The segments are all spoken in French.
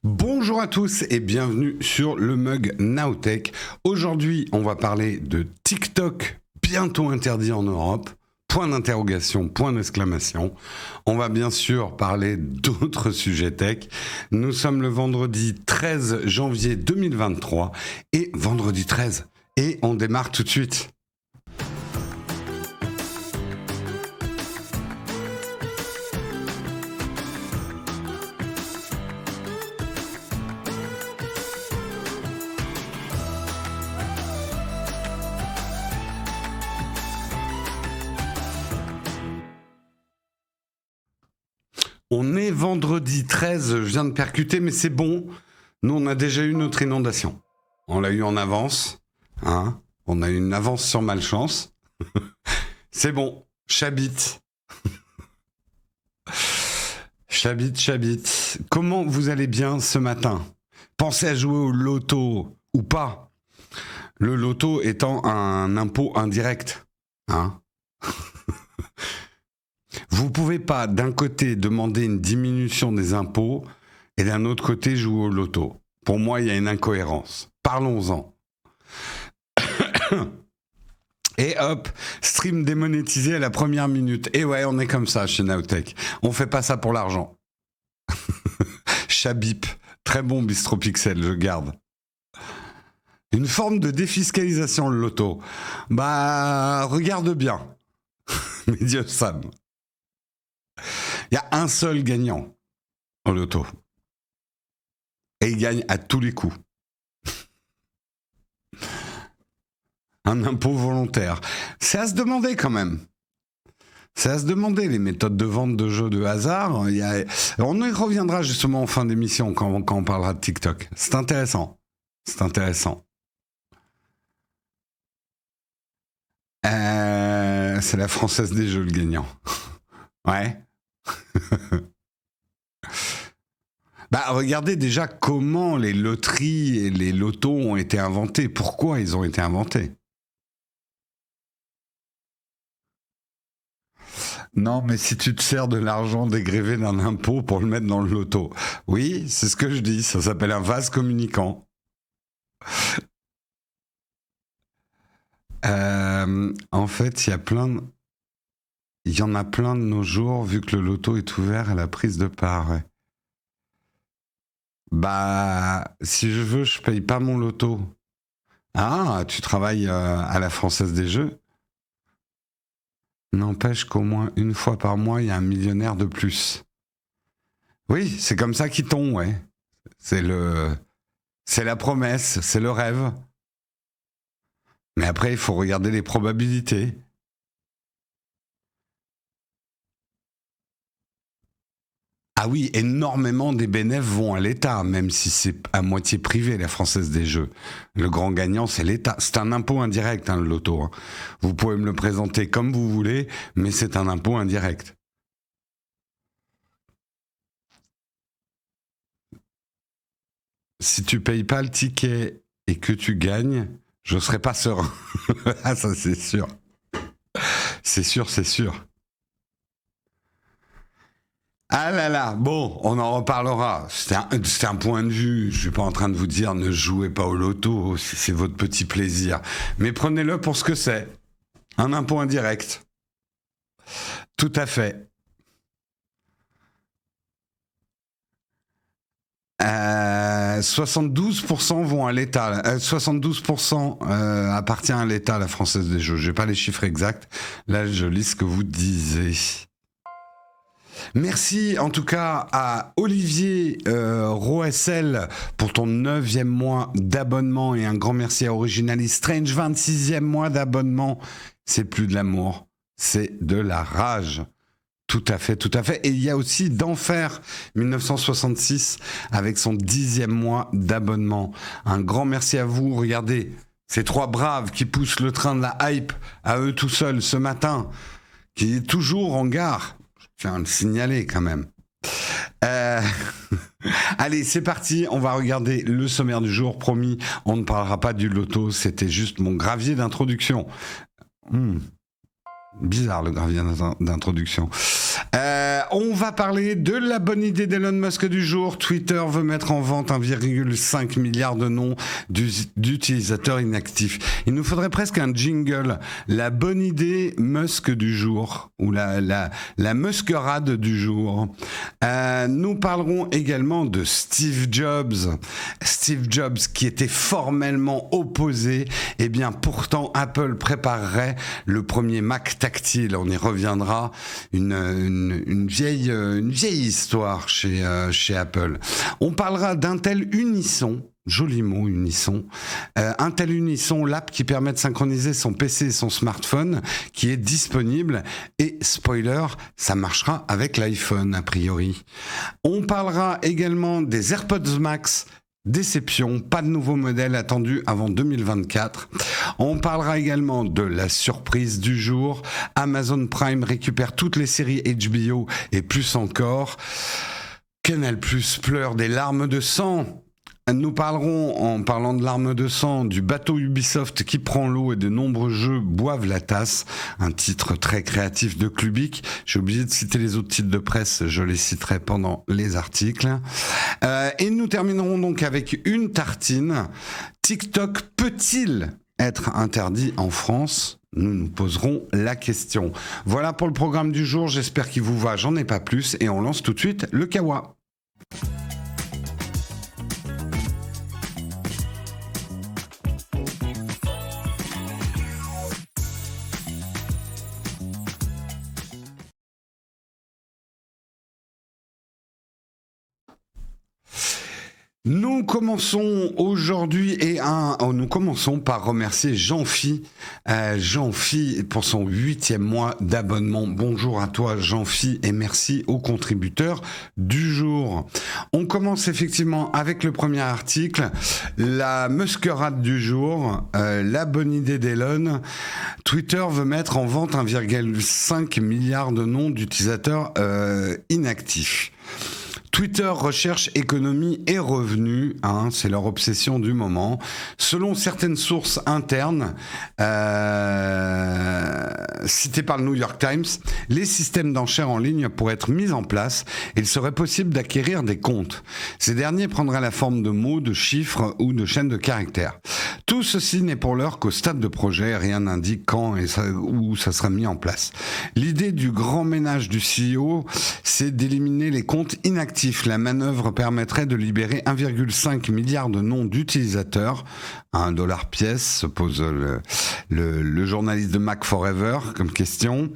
Bonjour à tous et bienvenue sur le Mug Nowtech. Aujourd'hui, on va parler de TikTok bientôt interdit en Europe. Point d'interrogation, point d'exclamation. On va bien sûr parler d'autres sujets tech. Nous sommes le vendredi 13 janvier 2023 et vendredi 13. Et on démarre tout de suite. On est vendredi 13, je viens de percuter, mais c'est bon. Nous, on a déjà eu notre inondation. On l'a eu en avance. Hein, on a eu une avance sur malchance. C'est bon, j'habite. J'habite. Comment vous allez bien ce matin? Pensez à jouer au loto ou pas? Le loto étant un impôt indirect. Hein? Vous pouvez pas d'un côté demander une diminution des impôts et d'un autre côté jouer au loto. Pour moi, il y a une incohérence. Parlons-en. Et hop, stream démonétisé à la première minute. Et ouais, on est comme ça chez Nowtech. On fait pas ça pour l'argent. Chabip, très bon Bistro Pixel, je garde. Une forme de défiscalisation, le loto. Bah, regarde bien. Mais Dieu Sam. Il y a un seul gagnant au loto. Et il gagne à tous les coups. Un impôt volontaire. C'est à se demander quand même. C'est à se demander les méthodes de vente de jeux de hasard. On y reviendra justement en fin d'émission quand on parlera de TikTok. C'est intéressant. C'est la Française des Jeux le gagnant. Ouais. Bah, regardez déjà comment les loteries et les lotos ont été inventés. Pourquoi ils ont été inventés? Non, mais si tu te sers de l'argent dégrévé d'un impôt pour le mettre dans le loto. Oui, c'est ce que je dis. Ça s'appelle un vase communicant. En fait, il y en a plein de nos jours, vu que le loto est ouvert à la prise de part. Ouais. Bah, si je veux, je paye pas mon loto. Ah, tu travailles à la Française des Jeux? N'empêche qu'au moins une fois par mois, il y a un millionnaire de plus. Oui, c'est comme ça qu'ils tombent, ouais. C'est la promesse, c'est le rêve. Mais après, il faut regarder les probabilités. Ah oui, énormément des bénéfices vont à l'État, même si c'est à moitié privé, la Française des Jeux. Le grand gagnant, c'est l'État. C'est un impôt indirect, hein, le loto. Hein. Vous pouvez me le présenter comme vous voulez, mais c'est un impôt indirect. Si tu payes pas le ticket et que tu gagnes, je serai pas serein. Ah, ça, c'est sûr. C'est sûr. Ah là là, bon, on en reparlera. C'est un point de vue. Je suis pas en train de vous dire ne jouez pas au loto, c'est votre petit plaisir. Mais prenez-le pour ce que c'est. Un impôt indirect. Tout à fait. 72% vont à l'État. 72% appartient à l'État, la Française des Jeux. J'ai pas les chiffres exacts. Là, je lis ce que vous disiez. Merci en tout cas à Olivier Roessel pour ton 9e mois d'abonnement et un grand merci à Originally Strange, 26e mois d'abonnement. C'est plus de l'amour, c'est de la rage. Tout à fait. Et il y a aussi d'Enfer 1966 avec son 10e mois d'abonnement. Un grand merci à vous. Regardez, ces trois braves qui poussent le train de la hype à eux tout seuls ce matin, qui est toujours en gare. Je tiens à le signaler quand même. Allez, c'est parti. On va regarder le sommaire du jour. Promis, on ne parlera pas du loto. C'était juste mon gravier d'introduction. Bizarre le gravier d'introduction. On va parler de la bonne idée d'Elon Musk du jour. Twitter veut mettre en vente 1,5 milliard de noms d'utilisateurs inactifs. Il nous faudrait presque un jingle. La bonne idée Musk du jour, ou la Muskerade du jour. Nous parlerons également de Steve Jobs. Steve Jobs qui était formellement opposé. Eh bien, pourtant, Apple préparerait le premier Mac tactile. On y reviendra. Une vieille histoire chez Apple. On parlera d'Intel Unisson. Joli mot, Unisson. Intel Unisson, l'app qui permet de synchroniser son PC et son smartphone, qui est disponible. Et spoiler, ça marchera avec l'iPhone, a priori. On parlera également des AirPods Max. Déception, pas de nouveau modèle attendu avant 2024. On parlera également de la surprise du jour. Amazon Prime récupère toutes les séries HBO et plus encore. Canal+ pleure des larmes de sang. Nous parlerons, en parlant de larmes de sang, du bateau Ubisoft qui prend l'eau et de nombreux jeux boivent la tasse. Un titre très créatif de Clubic. J'ai oublié de citer les autres titres de presse, je les citerai pendant les articles. Et nous terminerons donc avec une tartine. TikTok peut-il être interdit en France ? Nous nous poserons la question. Voilà pour le programme du jour, j'espère qu'il vous va, j'en ai pas plus. Et on lance tout de suite le Kawa. Nous commençons aujourd'hui nous commençons par remercier Jean-Phi. Jean-Phi pour son 8e mois d'abonnement. Bonjour à toi Jean-Phi et merci aux contributeurs du jour. On commence effectivement avec le premier article, la muskerade du jour, la bonne idée d'Elon. Twitter veut mettre en vente 1,5 milliard de noms d'utilisateurs inactifs. Twitter recherche économie et revenus, c'est leur obsession du moment. Selon certaines sources internes, citées par le New York Times, les systèmes d'enchères en ligne pourraient être mis en place et il serait possible d'acquérir des comptes. Ces derniers prendraient la forme de mots, de chiffres ou de chaînes de caractères. Tout ceci n'est pour l'heure qu'au stade de projet, rien n'indique quand et où ça sera mis en place. L'idée du grand ménage du CEO, c'est d'éliminer les comptes inactifs. La manœuvre permettrait de libérer 1,5 milliard de noms d'utilisateurs à $1 pièce, se pose le journaliste de Mac Forever comme question.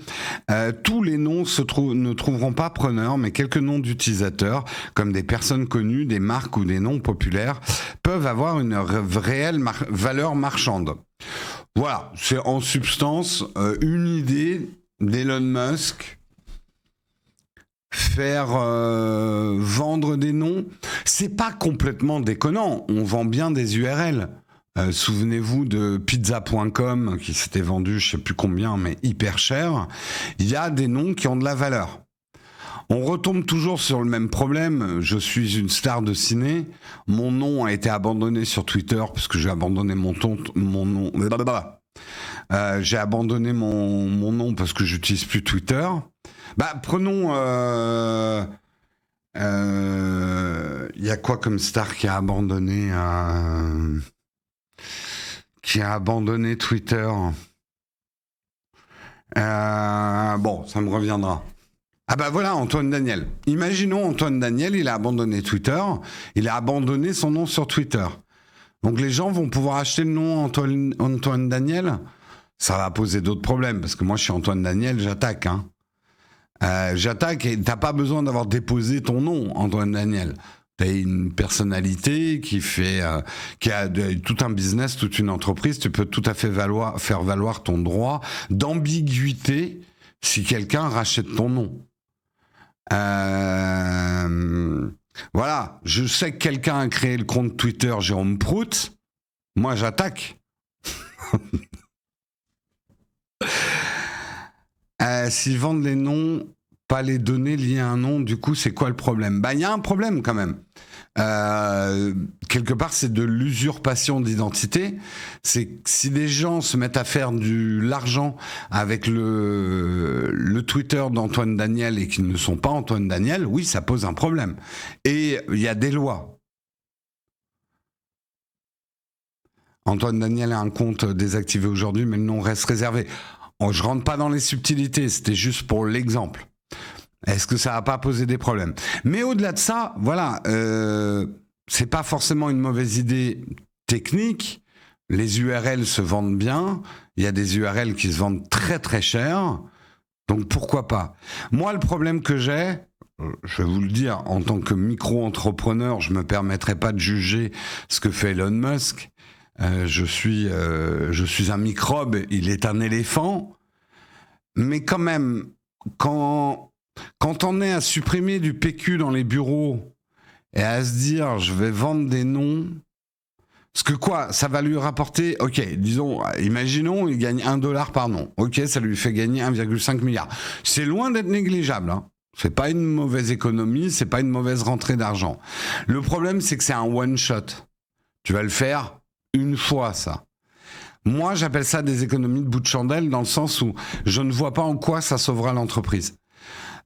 Tous les noms ne trouveront pas preneur, mais quelques noms d'utilisateurs, comme des personnes connues, des marques ou des noms populaires, peuvent avoir une réelle valeur marchande. Voilà, c'est en substance une idée d'Elon Musk. Faire vendre des noms, c'est pas complètement déconnant. On vend bien des URL. Souvenez-vous de pizza.com qui s'était vendu, je sais plus combien, mais hyper cher. Il y a des noms qui ont de la valeur. On retombe toujours sur le même problème. Je suis une star de ciné. Mon nom a été abandonné sur Twitter parce que j'ai abandonné mon nom. J'ai abandonné mon nom parce que j'utilise plus Twitter. Prenons... y a quoi comme star qui a abandonné Twitter? Bon, ça me reviendra. Voilà, Antoine Daniel. Imaginons Antoine Daniel, il a abandonné Twitter, il a abandonné son nom sur Twitter. Donc les gens vont pouvoir acheter le nom Antoine Daniel. Ça va poser d'autres problèmes, parce que moi je suis Antoine Daniel, j'attaque, j'attaque et t'as pas besoin d'avoir déposé ton nom, Antoine Daniel. T'as une personnalité qui a tout un business, toute une entreprise. Tu peux tout à fait faire valoir ton droit d'ambiguïté si quelqu'un rachète ton nom. Voilà. Je sais que quelqu'un a créé le compte Twitter Jérôme Prout. Moi, j'attaque. S'ils vendent les noms pas les données liées à un nom. Du coup, c'est quoi le problème ? Il y a un problème quand même. Quelque part, c'est de l'usurpation d'identité. C'est que si des gens se mettent à faire de l'argent avec le Twitter d'Antoine Daniel et qu'ils ne sont pas Antoine Daniel, oui, ça pose un problème. Et il y a des lois. Antoine Daniel a un compte désactivé aujourd'hui, mais le nom reste réservé. Je rentre pas dans les subtilités, c'était juste pour l'exemple. Est-ce que ça va pas poser des problèmes ? Mais au-delà de ça, voilà, c'est pas forcément une mauvaise idée technique. Les URL se vendent bien. Il y a des URL qui se vendent très très cher. Donc pourquoi pas ? Moi, le problème que j'ai, je vais vous le dire, en tant que micro-entrepreneur, je me permettrai pas de juger ce que fait Elon Musk. Je suis un microbe, il est un éléphant. Mais quand même, quand on est à supprimer du PQ dans les bureaux et à se dire je vais vendre des noms, parce que quoi, ça va lui rapporter, ok, disons, imaginons, il gagne $1 par nom. Ok, ça lui fait gagner 1,5 milliard. C'est loin d'être négligeable, hein. C'est pas une mauvaise économie, c'est pas une mauvaise rentrée d'argent. Le problème, c'est que c'est un one shot. Tu vas le faire une fois, ça. Moi, j'appelle ça des économies de bout de chandelle dans le sens où je ne vois pas en quoi ça sauvera l'entreprise.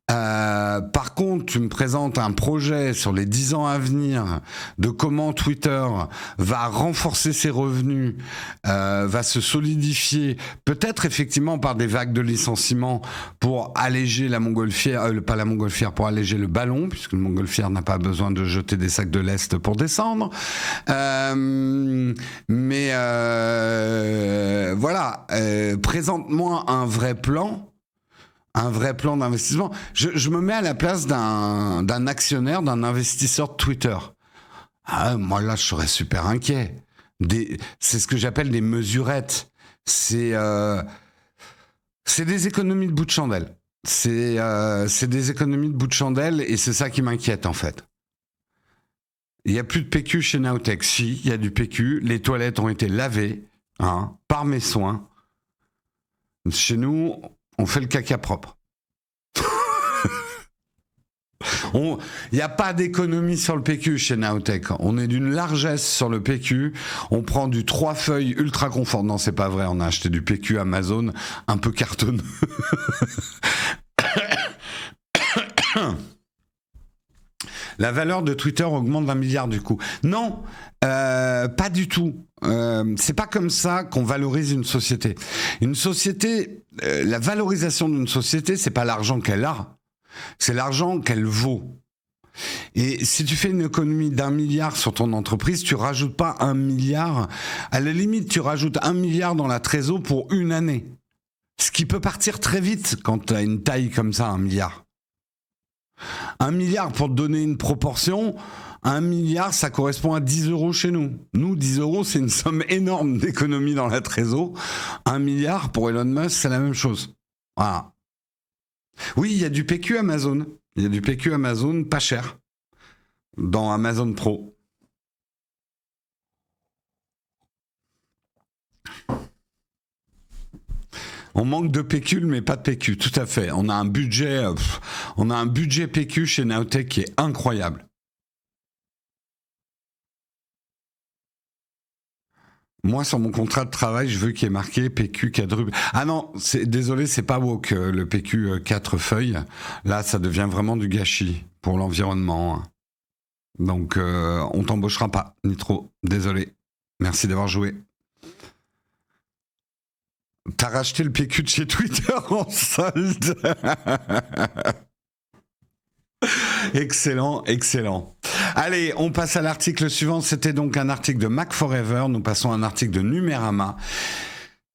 Par contre, tu me présentes un projet sur les 10 ans à venir de comment Twitter va renforcer ses revenus, va se solidifier, peut-être effectivement par des vagues de licenciements pour alléger la montgolfière, pas la montgolfière, pour alléger le ballon, puisque le montgolfière n'a pas besoin de jeter des sacs de lest pour descendre. Mais voilà, présente-moi un vrai plan d'investissement. Je me mets à la place d'un actionnaire, d'un investisseur de Twitter. Ah, moi, là, je serais super inquiet. C'est ce que j'appelle des mesurettes. C'est des économies de bout de chandelle. C'est des économies de bout de chandelle et c'est ça qui m'inquiète, en fait. Il n'y a plus de PQ chez Nowtech. Si, il y a du PQ. Les toilettes ont été lavées, par mes soins. Chez nous, on fait le caca propre. Il n'y a pas d'économie sur le PQ chez Nowtech. On est d'une largesse sur le PQ. On prend du 3 feuilles ultra confort. Non, c'est pas vrai. On a acheté du PQ Amazon un peu cartonneux. La valeur de Twitter augmente d'1 milliard du coup. Non, pas du tout. C'est pas comme ça qu'on valorise une société. Une société, la valorisation d'une société, c'est pas l'argent qu'elle a, c'est l'argent qu'elle vaut. Et si tu fais une économie d'1 milliard sur ton entreprise, tu rajoutes pas 1 milliard. À la limite, tu rajoutes 1 milliard dans la trésor pour une année. Ce qui peut partir très vite quand tu as une taille comme ça, 1 milliard. 1 milliard, pour te donner une proportion, 1 milliard, ça correspond à 10 euros chez nous. Nous, 10 euros, c'est une somme énorme d'économie dans la trésor. 1 milliard, pour Elon Musk, c'est la même chose. Voilà. Oui, il y a du PQ Amazon. Il y a du PQ Amazon pas cher. Dans Amazon Pro. On manque de pécule, mais pas de PQ, tout à fait. On a un budget PQ chez Nowtech qui est incroyable. Moi, sur mon contrat de travail, je veux qu'il y ait marqué PQ quadruple. Ah non, désolé, c'est pas woke, le PQ 4 feuilles. Là, ça devient vraiment du gâchis pour l'environnement. Donc, on t'embauchera pas, Nitro. Désolé. Merci d'avoir joué. T'as racheté le PQ de chez Twitter en solde. Excellent, excellent. Allez, on passe à l'article suivant. C'était donc un article de Mac Forever. Nous passons à un article de Numérama.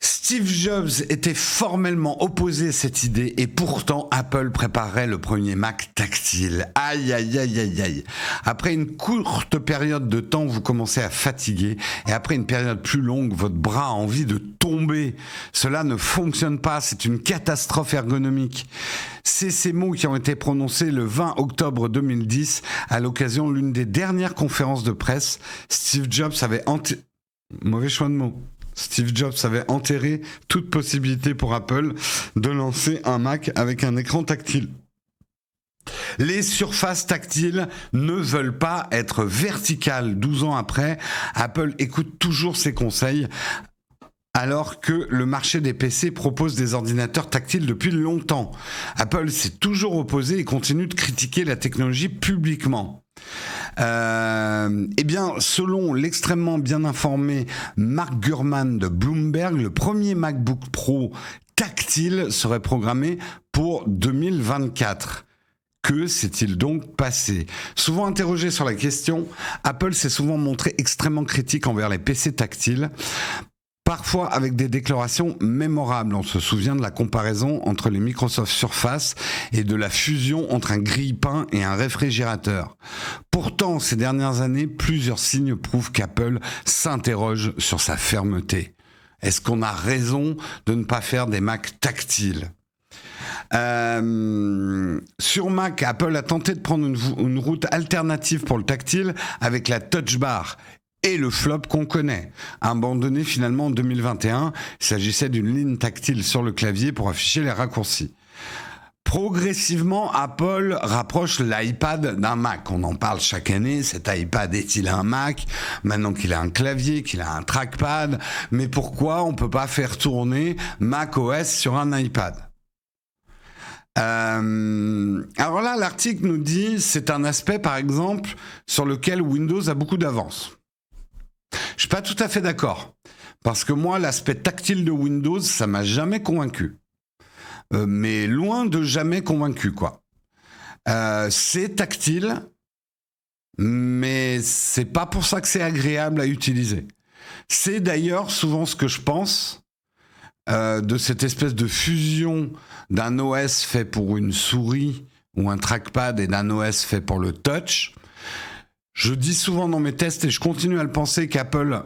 Steve Jobs était formellement opposé à cette idée et pourtant Apple préparait le premier Mac tactile. Aïe, aïe, aïe, aïe, aïe. Après une courte période de temps, vous commencez à fatiguer et après une période plus longue, votre bras a envie de tomber. Cela ne fonctionne pas, c'est une catastrophe ergonomique. C'est ces mots qui ont été prononcés le 20 octobre 2010 à l'occasion de l'une des dernières conférences de presse. Steve Jobs avait mauvais choix de mots. Steve Jobs avait enterré toute possibilité pour Apple de lancer un Mac avec un écran tactile. Les surfaces tactiles ne veulent pas être verticales. 12 ans après, Apple écoute toujours ses conseils, alors que le marché des PC propose des ordinateurs tactiles depuis longtemps. Apple s'est toujours opposé et continue de critiquer la technologie publiquement. Eh bien, selon l'extrêmement bien informé Mark Gurman de Bloomberg, le premier MacBook Pro tactile serait programmé pour 2024. Que s'est-il donc passé ? Souvent interrogé sur la question, Apple s'est souvent montré extrêmement critique envers les PC tactiles, parfois avec des déclarations mémorables. On se souvient de la comparaison entre les Microsoft Surface et de la fusion entre un grille-pain et un réfrigérateur. Pourtant, ces dernières années, plusieurs signes prouvent qu'Apple s'interroge sur sa fermeté. Est-ce qu'on a raison de ne pas faire des Macs tactiles ? Sur Mac, Apple a tenté de prendre une route alternative pour le tactile avec la Touch Bar et le flop qu'on connaît. Abandonné finalement en 2021, il s'agissait d'une ligne tactile sur le clavier pour afficher les raccourcis. Progressivement, Apple rapproche l'iPad d'un Mac. On en parle chaque année. Cet iPad est-il un Mac ? Maintenant qu'il a un clavier, qu'il a un trackpad. Mais pourquoi on ne peut pas faire tourner macOS sur un iPad ? Alors là, l'article nous dit c'est un aspect, par exemple, sur lequel Windows a beaucoup d'avance. Je suis pas tout à fait d'accord, parce que moi, l'aspect tactile de Windows, ça m'a jamais convaincu. Mais loin de jamais convaincu, quoi. C'est tactile, mais c'est pas pour ça que c'est agréable à utiliser. C'est d'ailleurs souvent ce que je pense de cette espèce de fusion d'un OS fait pour une souris ou un trackpad et d'un OS fait pour le touch. Je dis souvent dans mes tests, et je continue à le penser, qu'Apple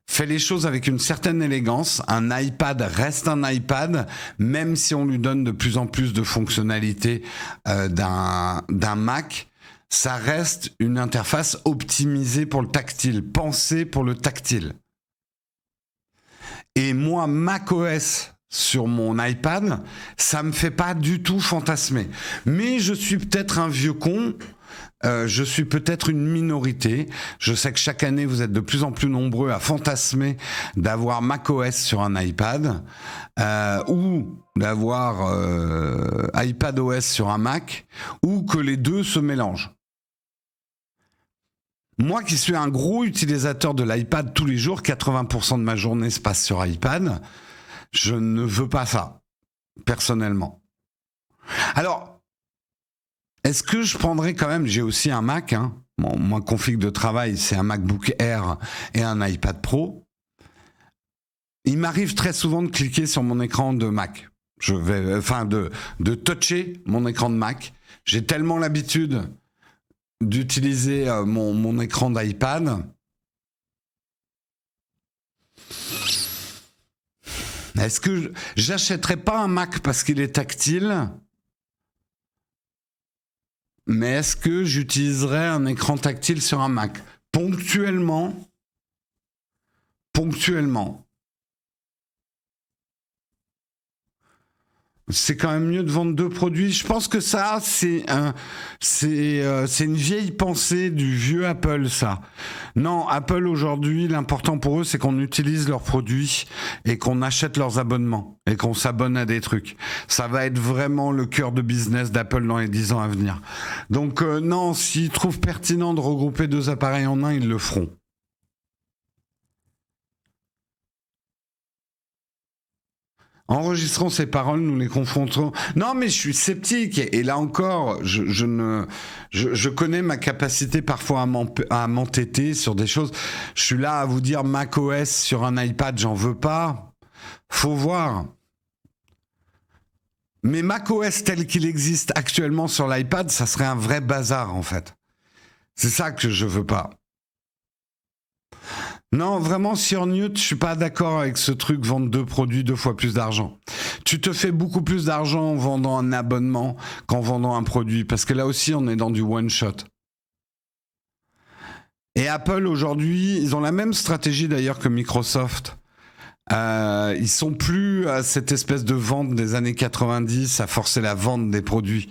fait les choses avec une certaine élégance. Un iPad reste un iPad, même si on lui donne de plus en plus de fonctionnalités d'un Mac. Ça reste une interface optimisée pour le tactile, pensée pour le tactile. Et moi, macOS sur mon iPad, ça me fait pas du tout fantasmer. Mais je suis peut-être un vieux con, je suis peut-être une minorité. Je sais que chaque année, vous êtes de plus en plus nombreux à fantasmer d'avoir macOS sur un iPad ou d'avoir iPadOS sur un Mac, ou que les deux se mélangent. Moi qui suis un gros utilisateur de l'iPad tous les jours, 80% de ma journée se passe sur iPad, je ne veux pas ça, personnellement. Alors, est-ce que je prendrais quand même, j'ai aussi un Mac, hein, mon config de travail, c'est un MacBook Air et un iPad Pro. Il m'arrive très souvent de cliquer sur mon écran de Mac. De toucher mon écran de Mac. J'ai tellement l'habitude d'utiliser mon écran d'iPad. Est-ce que j'achèterais pas un Mac parce qu'il est tactile ? Mais est-ce que j'utiliserais un écran tactile sur un Mac ? Ponctuellement. C'est quand même mieux de vendre deux produits. Je pense que ça, c'est une vieille pensée du vieux Apple, ça. Non, Apple, aujourd'hui, l'important pour eux, c'est qu'on utilise leurs produits et qu'on achète leurs abonnements et qu'on s'abonne à des trucs. Ça va être vraiment le cœur de business d'Apple dans les 10 ans à venir. Donc, non, s'ils trouvent pertinent de regrouper deux appareils en un, ils le feront. Enregistrons ces paroles, nous les confronterons. Non, mais je suis sceptique. Et là encore, je connais ma capacité parfois à m'entêter sur des choses. Je suis là à vous dire macOS sur un iPad, j'en veux pas. Faut voir. Mais macOS tel qu'il existe actuellement sur l'iPad, ça serait un vrai bazar, en fait. C'est ça que je veux pas. Non, vraiment, sur Newt, je suis pas d'accord avec ce truc, vendre deux produits 2 fois plus d'argent. Tu te fais beaucoup plus d'argent en vendant un abonnement qu'en vendant un produit, parce que là aussi, on est dans du one-shot. Et Apple, aujourd'hui, ils ont la même stratégie d'ailleurs que Microsoft. Ils sont plus à cette espèce de vente des années 90 à forcer la vente des produits.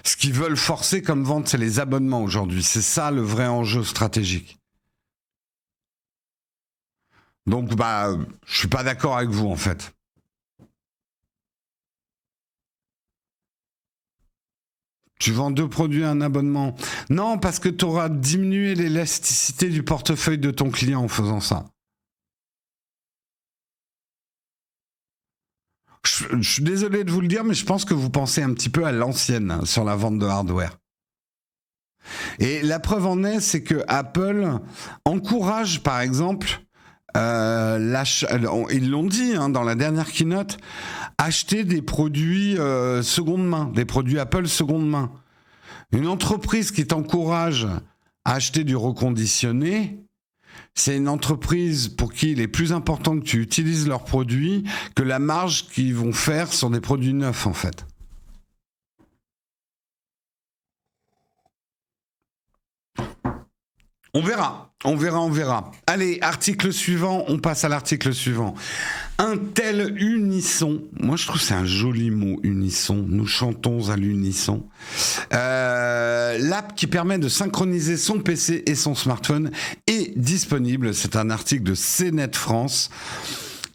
Ce qu'ils veulent forcer comme vente, c'est les abonnements aujourd'hui. C'est ça le vrai enjeu stratégique. Donc, je suis pas d'accord avec vous en fait. Tu vends deux produits à un abonnement. Non, parce que tu auras diminué l'élasticité du portefeuille de ton client en faisant ça. Je suis désolé de vous le dire, mais je pense que vous pensez un petit peu à l'ancienne sur la vente de hardware. Et la preuve en est, c'est que Apple encourage, par exemple, l'achat. Ils l'ont dit dans la dernière keynote, acheter des produits seconde main, des produits Apple seconde main. Une entreprise qui t'encourage à acheter du reconditionné, c'est une entreprise pour qui il est plus important que tu utilises leurs produits que la marge qu'ils vont faire sur des produits neufs, en fait. On verra, on verra, on verra. Allez, article suivant, on passe à l'article suivant. Intel Unisson. Moi, je trouve que c'est un joli mot, unisson. Nous chantons à l'unisson. L'app qui permet de synchroniser son PC et son smartphone est disponible. C'est un article de CNET France.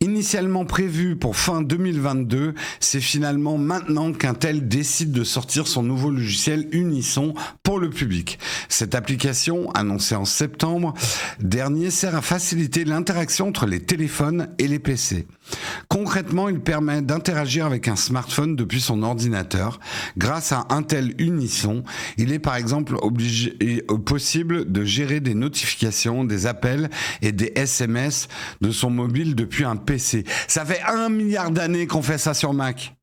Initialement prévu pour fin 2022, c'est finalement maintenant qu'Intel décide de sortir son nouveau logiciel Unisson pour le public. Cette application, annoncée en septembre dernier, sert à faciliter l'interaction entre les téléphones et les PC. Concrètement, il permet d'interagir avec un smartphone depuis son ordinateur. Grâce à Intel Unisson, il est par exemple possible de gérer des notifications, des appels et des SMS de son mobile depuis un PC. Ça fait 1 milliard d'années qu'on fait ça sur Mac.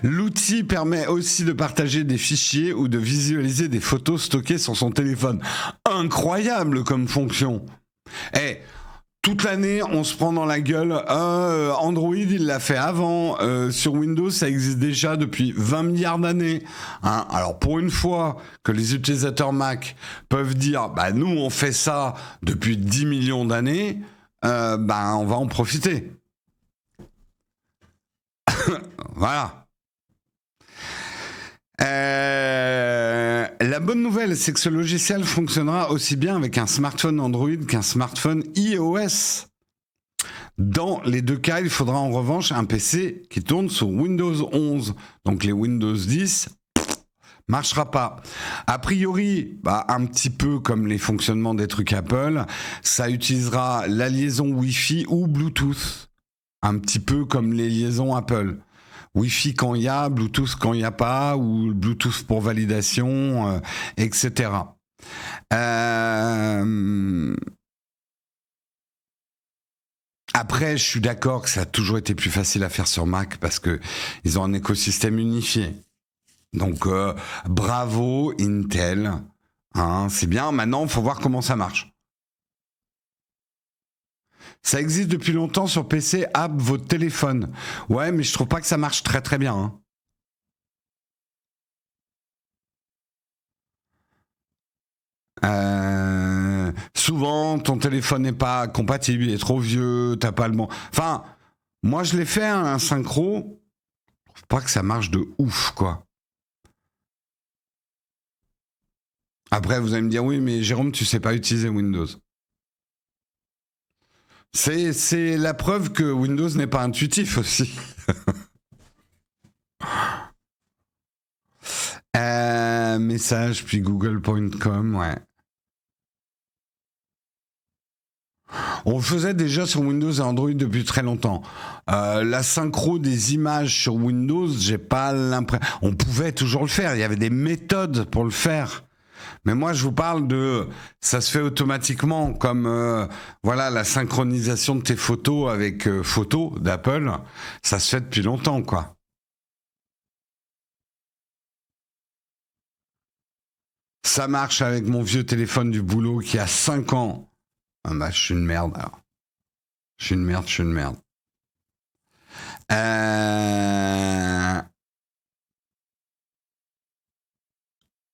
L'outil permet aussi de partager des fichiers ou de visualiser des photos stockées sur son téléphone. Incroyable comme fonction. Toute l'année, on se prend dans la gueule. Android, il l'a fait avant. Sur Windows, ça existe déjà depuis 20 milliards d'années. Alors, pour une fois que les utilisateurs Mac peuvent dire, nous, on fait ça depuis 10 millions d'années, on va en profiter. Voilà. La bonne nouvelle, c'est que ce logiciel fonctionnera aussi bien avec un smartphone Android qu'un smartphone iOS. Dans les deux cas, il faudra en revanche un PC qui tourne sur Windows 11. Donc les Windows 10 marchera pas. A priori, un petit peu comme les fonctionnements des trucs Apple, ça utilisera la liaison Wi-Fi ou Bluetooth. Un petit peu comme les liaisons Apple. Wi-Fi quand il y a, Bluetooth quand il n'y a pas, ou Bluetooth pour validation, etc. Après, je suis d'accord que ça a toujours été plus facile à faire sur Mac parce que ils ont un écosystème unifié. Donc, bravo Intel. C'est bien. Maintenant, il faut voir comment ça marche. Ça existe depuis longtemps sur PC, app, votre téléphone. Ouais, mais je trouve pas que ça marche très très bien. Souvent, ton téléphone n'est pas compatible, il est trop vieux, t'as pas le bon. Enfin, moi je l'ai fait un synchro. Je trouve pas que ça marche de ouf, quoi. Après, vous allez me dire, oui, mais Jérôme, tu sais pas utiliser Windows. C'est la preuve que Windows n'est pas intuitif aussi. Message, puis google.com, ouais. On le faisait déjà sur Windows et Android depuis très longtemps. La synchro des images sur Windows, j'ai pas l'impression... On pouvait toujours le faire, il y avait des méthodes pour le faire. Mais moi, je vous parle de... Ça se fait automatiquement, comme la synchronisation de tes photos avec photos d'Apple. Ça se fait depuis longtemps, quoi. Ça marche avec mon vieux téléphone du boulot qui a 5 ans. Je suis une merde, alors. Je suis une merde.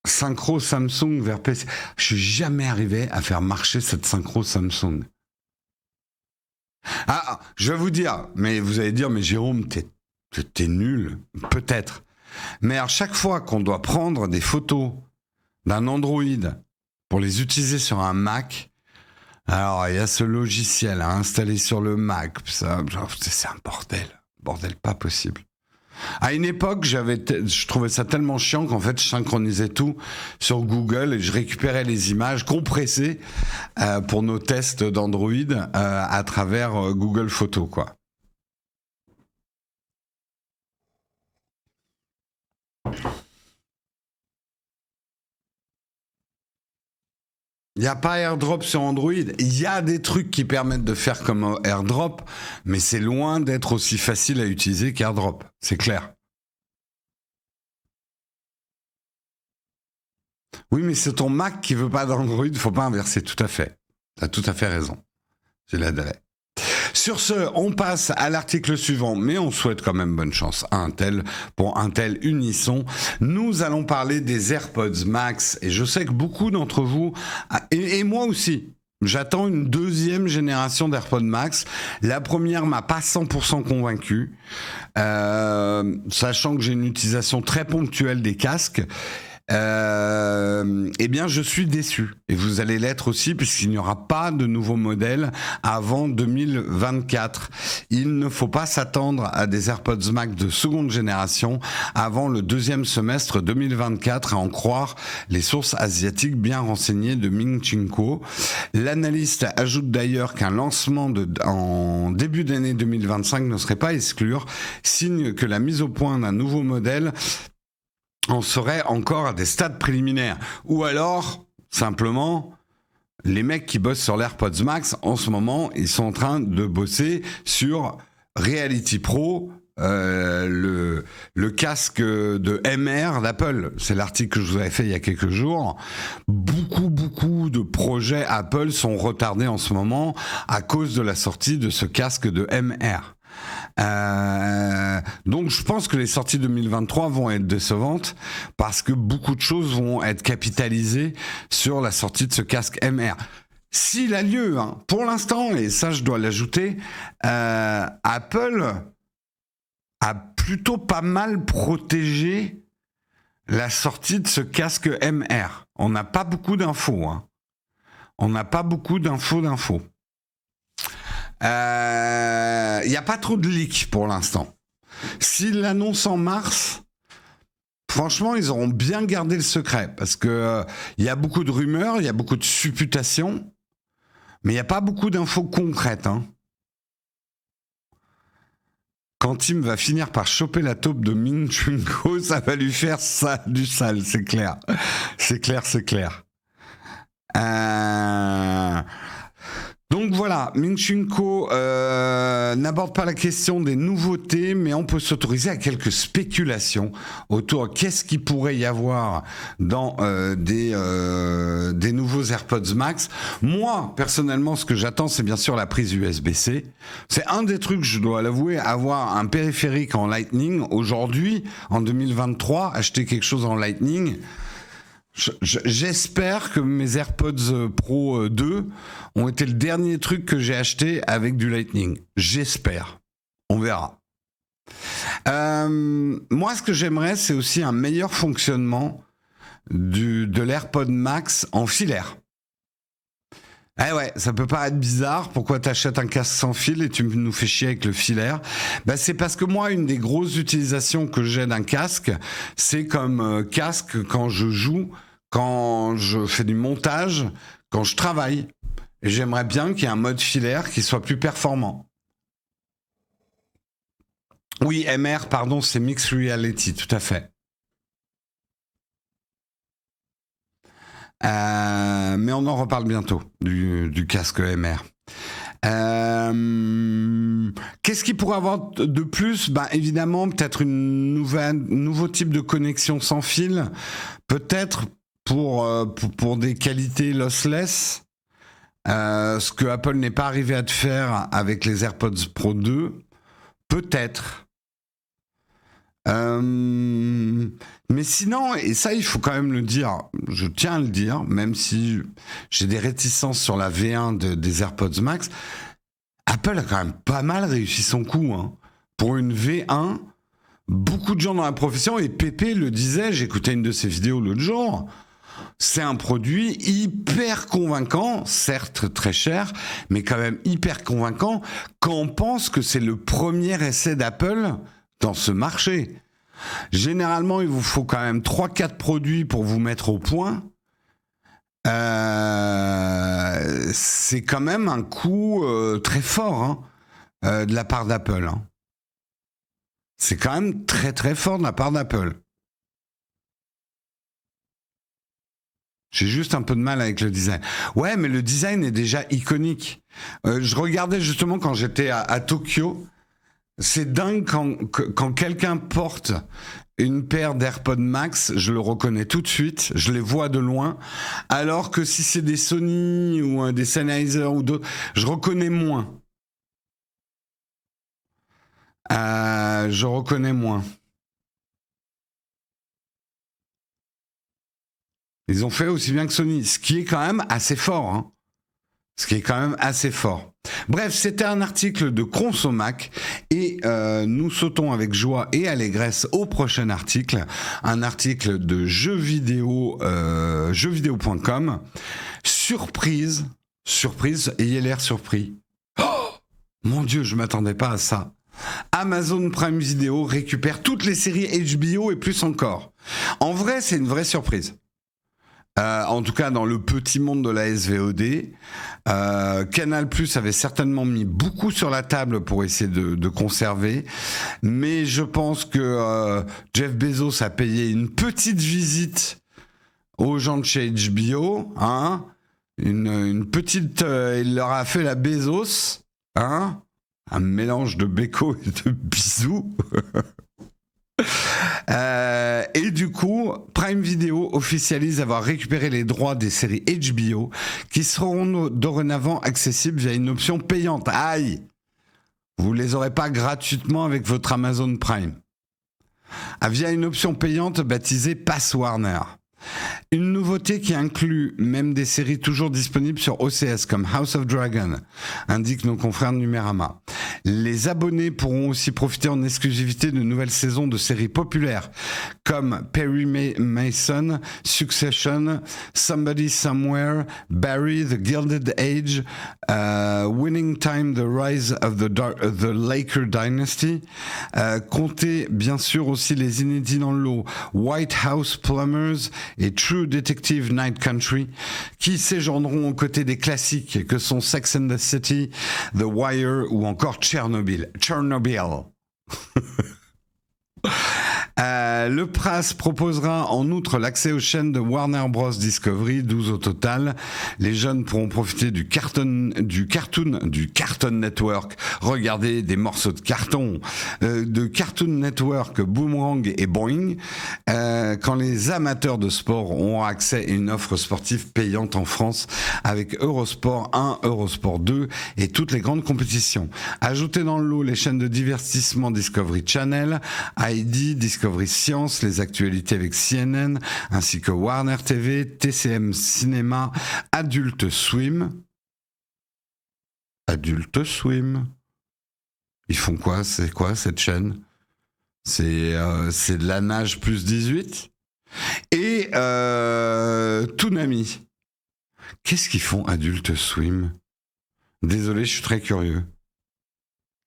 Synchro Samsung vers PC. Je suis jamais arrivé à faire marcher cette synchro Samsung. Ah, je vais vous dire, mais vous allez dire, mais Jérôme, t'es nul, peut-être. Mais à chaque fois qu'on doit prendre des photos d'un Android pour les utiliser sur un Mac, alors il y a ce logiciel à installer sur le Mac, ça, c'est un bordel pas possible. À une époque, je trouvais ça tellement chiant qu'en fait, je synchronisais tout sur Google et je récupérais les images compressées pour nos tests d'Android à travers Google Photos, quoi. Il n'y a pas AirDrop sur Android. Il y a des trucs qui permettent de faire comme AirDrop, mais c'est loin d'être aussi facile à utiliser qu'AirDrop. C'est clair. Oui, mais c'est ton Mac qui veut pas d'Android, faut pas inverser, tout à fait. T'as tout à fait raison. Je l'adhère. Sur ce, on passe à l'article suivant, mais on souhaite quand même bonne chance à Intel pour Intel Unisson. Nous allons parler des AirPods Max, et je sais que beaucoup d'entre vous, et moi aussi, j'attends une deuxième génération d'AirPods Max. La première m'a pas 100% convaincu, sachant que j'ai une utilisation très ponctuelle des casques. Eh bien, je suis déçu. Et vous allez l'être aussi, puisqu'il n'y aura pas de nouveaux modèles avant 2024. Il ne faut pas s'attendre à des AirPods Max de seconde génération avant le deuxième semestre 2024, à en croire les sources asiatiques bien renseignées de Ming Chi Kuo. L'analyste ajoute d'ailleurs qu'un lancement en début d'année 2025 ne serait pas à exclure, signe que la mise au point d'un nouveau modèle on serait encore à des stades préliminaires. Ou alors, simplement, les mecs qui bossent sur l'AirPods Max, en ce moment, ils sont en train de bosser sur Reality Pro, le casque de MR d'Apple. C'est l'article que je vous avais fait il y a quelques jours. Beaucoup de projets Apple sont retardés en ce moment à cause de la sortie de ce casque de MR. Donc je pense que les sorties 2023 vont être décevantes parce que beaucoup de choses vont être capitalisées sur la sortie de ce casque MR. S'il a lieu, hein, pour l'instant, et ça je dois l'ajouter, Apple a plutôt pas mal protégé la sortie de ce casque MR. On n'a pas beaucoup d'infos. Hein. On n'a pas beaucoup d'infos. Il n'y a pas trop de leaks pour l'instant. S'ils l'annoncent en mars, franchement, ils auront bien gardé le secret parce que il y a beaucoup de rumeurs, il y a beaucoup de supputations, mais il n'y a pas beaucoup d'infos concrètes. Hein. Quand Tim va finir par choper la taupe de Ming Chi Kuo, ça va lui faire ça du sale, c'est clair. C'est clair. Donc voilà, Ming Chi Kuo n'aborde pas la question des nouveautés, mais on peut s'autoriser à quelques spéculations autour de qu'est-ce qu'il pourrait y avoir dans des nouveaux AirPods Max. Moi, personnellement, ce que j'attends, c'est bien sûr la prise USB-C. C'est un des trucs, je dois l'avouer, avoir un périphérique en Lightning. Aujourd'hui, en 2023, acheter quelque chose en Lightning... J'espère que mes AirPods Pro 2 ont été le dernier truc que j'ai acheté avec du Lightning. J'espère. On verra. Moi, ce que j'aimerais, c'est aussi un meilleur fonctionnement de l'AirPod Max en filaire. Eh ouais, ça peut paraître bizarre. Pourquoi t'achètes un casque sans fil et tu nous fais chier avec le filaire? Bah, c'est parce que moi, une des grosses utilisations que j'ai d'un casque, c'est comme casque quand je joue, quand je fais du montage, quand je travaille. Et j'aimerais bien qu'il y ait un mode filaire qui soit plus performant. Oui, MR, pardon, c'est Mixed Reality, tout à fait. Mais on en reparle bientôt du casque MR. Qu'est-ce qu'il pourrait avoir de plus? Ben, évidemment, peut-être nouveau type de connexion sans fil. Peut-être pour des qualités lossless. Ce que Apple n'est pas arrivé à te faire avec les AirPods Pro 2. Peut-être. Mais sinon, et ça il faut quand même le dire, je tiens à le dire, même si j'ai des réticences sur la V1 des AirPods Max, Apple a quand même pas mal réussi son coup, hein. Pour une V1, beaucoup de gens dans la profession, et Pépé le disait, j'écoutais une de ses vidéos l'autre jour, c'est un produit hyper convaincant, certes très cher, mais quand même hyper convaincant quand on pense que c'est le premier essai d'Apple dans ce marché. Généralement, il vous faut quand même 3-4 produits pour vous mettre au point. C'est quand même un coup très fort, hein, de la part d'Apple, hein. C'est quand même très très fort de la part d'Apple. J'ai juste un peu de mal avec le design. Ouais, mais le design est déjà iconique. Je regardais justement quand j'étais à Tokyo. C'est dingue quand quelqu'un porte une paire d'AirPods Max, je le reconnais tout de suite, je les vois de loin. Alors que si c'est des Sony ou des Sennheiser ou d'autres, je reconnais moins. Je reconnais moins. Ils ont fait aussi bien que Sony, ce qui est quand même assez fort, hein. Ce qui est quand même assez fort. Bref, c'était un article de Consomac et nous sautons avec joie et allégresse au prochain article, un article de jeuxvideo.com. Surprise, ayez l'air surpris. Oh, mon Dieu, je m'attendais pas à ça. Amazon Prime Video récupère toutes les séries HBO et plus encore. En vrai, c'est une vraie surprise. En tout cas, dans le petit monde de la SVOD, Canal+ avait certainement mis beaucoup sur la table pour essayer de conserver, mais je pense que Jeff Bezos a payé une petite visite aux gens de chez HBO, hein, une petite, il leur a fait la Bezos, hein, un mélange de béco et de bisous. Et du coup, Prime Video officialise avoir récupéré les droits des séries HBO qui seront dorénavant accessibles via une option payante. Aïe! Vous les aurez pas gratuitement avec votre Amazon Prime. Via une option payante baptisée Pass Warner. Une nouveauté qui inclut même des séries toujours disponibles sur OCS comme House of Dragon, indiquent nos confrères de Numérama. Les abonnés pourront aussi profiter en exclusivité de nouvelles saisons de séries populaires comme Perry Mason, Succession, Somebody Somewhere, Barry, The Gilded Age, Winning Time, The Rise of the Laker Dynasty. Comptez bien sûr aussi les inédits dans le lot White House Plumbers et True Detective Night Country, qui séjourneront aux côtés des classiques que sont Sex and the City, The Wire ou encore Chernobyl. Le PRAS proposera en outre l'accès aux chaînes de Warner Bros Discovery, 12 au total. Les jeunes pourront profiter du Cartoon Network, regarder des morceaux de carton, de Cartoon Network, Boomerang et Boing, quand les amateurs de sport auront accès à une offre sportive payante en France avec Eurosport 1, Eurosport 2 et toutes les grandes compétitions. Ajoutez dans le lot les chaînes de divertissement Discovery Channel, ID, Discovery Science, les actualités avec CNN, ainsi que Warner TV, TCM Cinéma, Adult Swim. Adult Swim. Ils font quoi? C'est quoi cette chaîne? C'est de la nage plus 18. Et Toonami. Qu'est-ce qu'ils font Adult Swim? Désolé, je suis très curieux.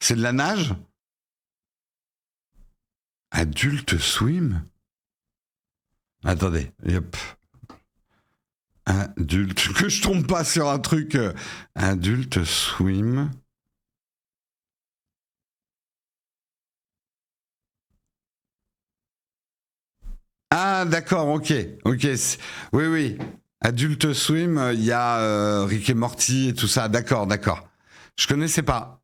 C'est de la nage? Adult Swim? Attendez, yep. Adulte, que je tombe pas sur un truc. Adult Swim. Ah, d'accord, ok. Oui, oui. Adult Swim, il y a Rick et Morty et tout ça. D'accord. Je connaissais pas.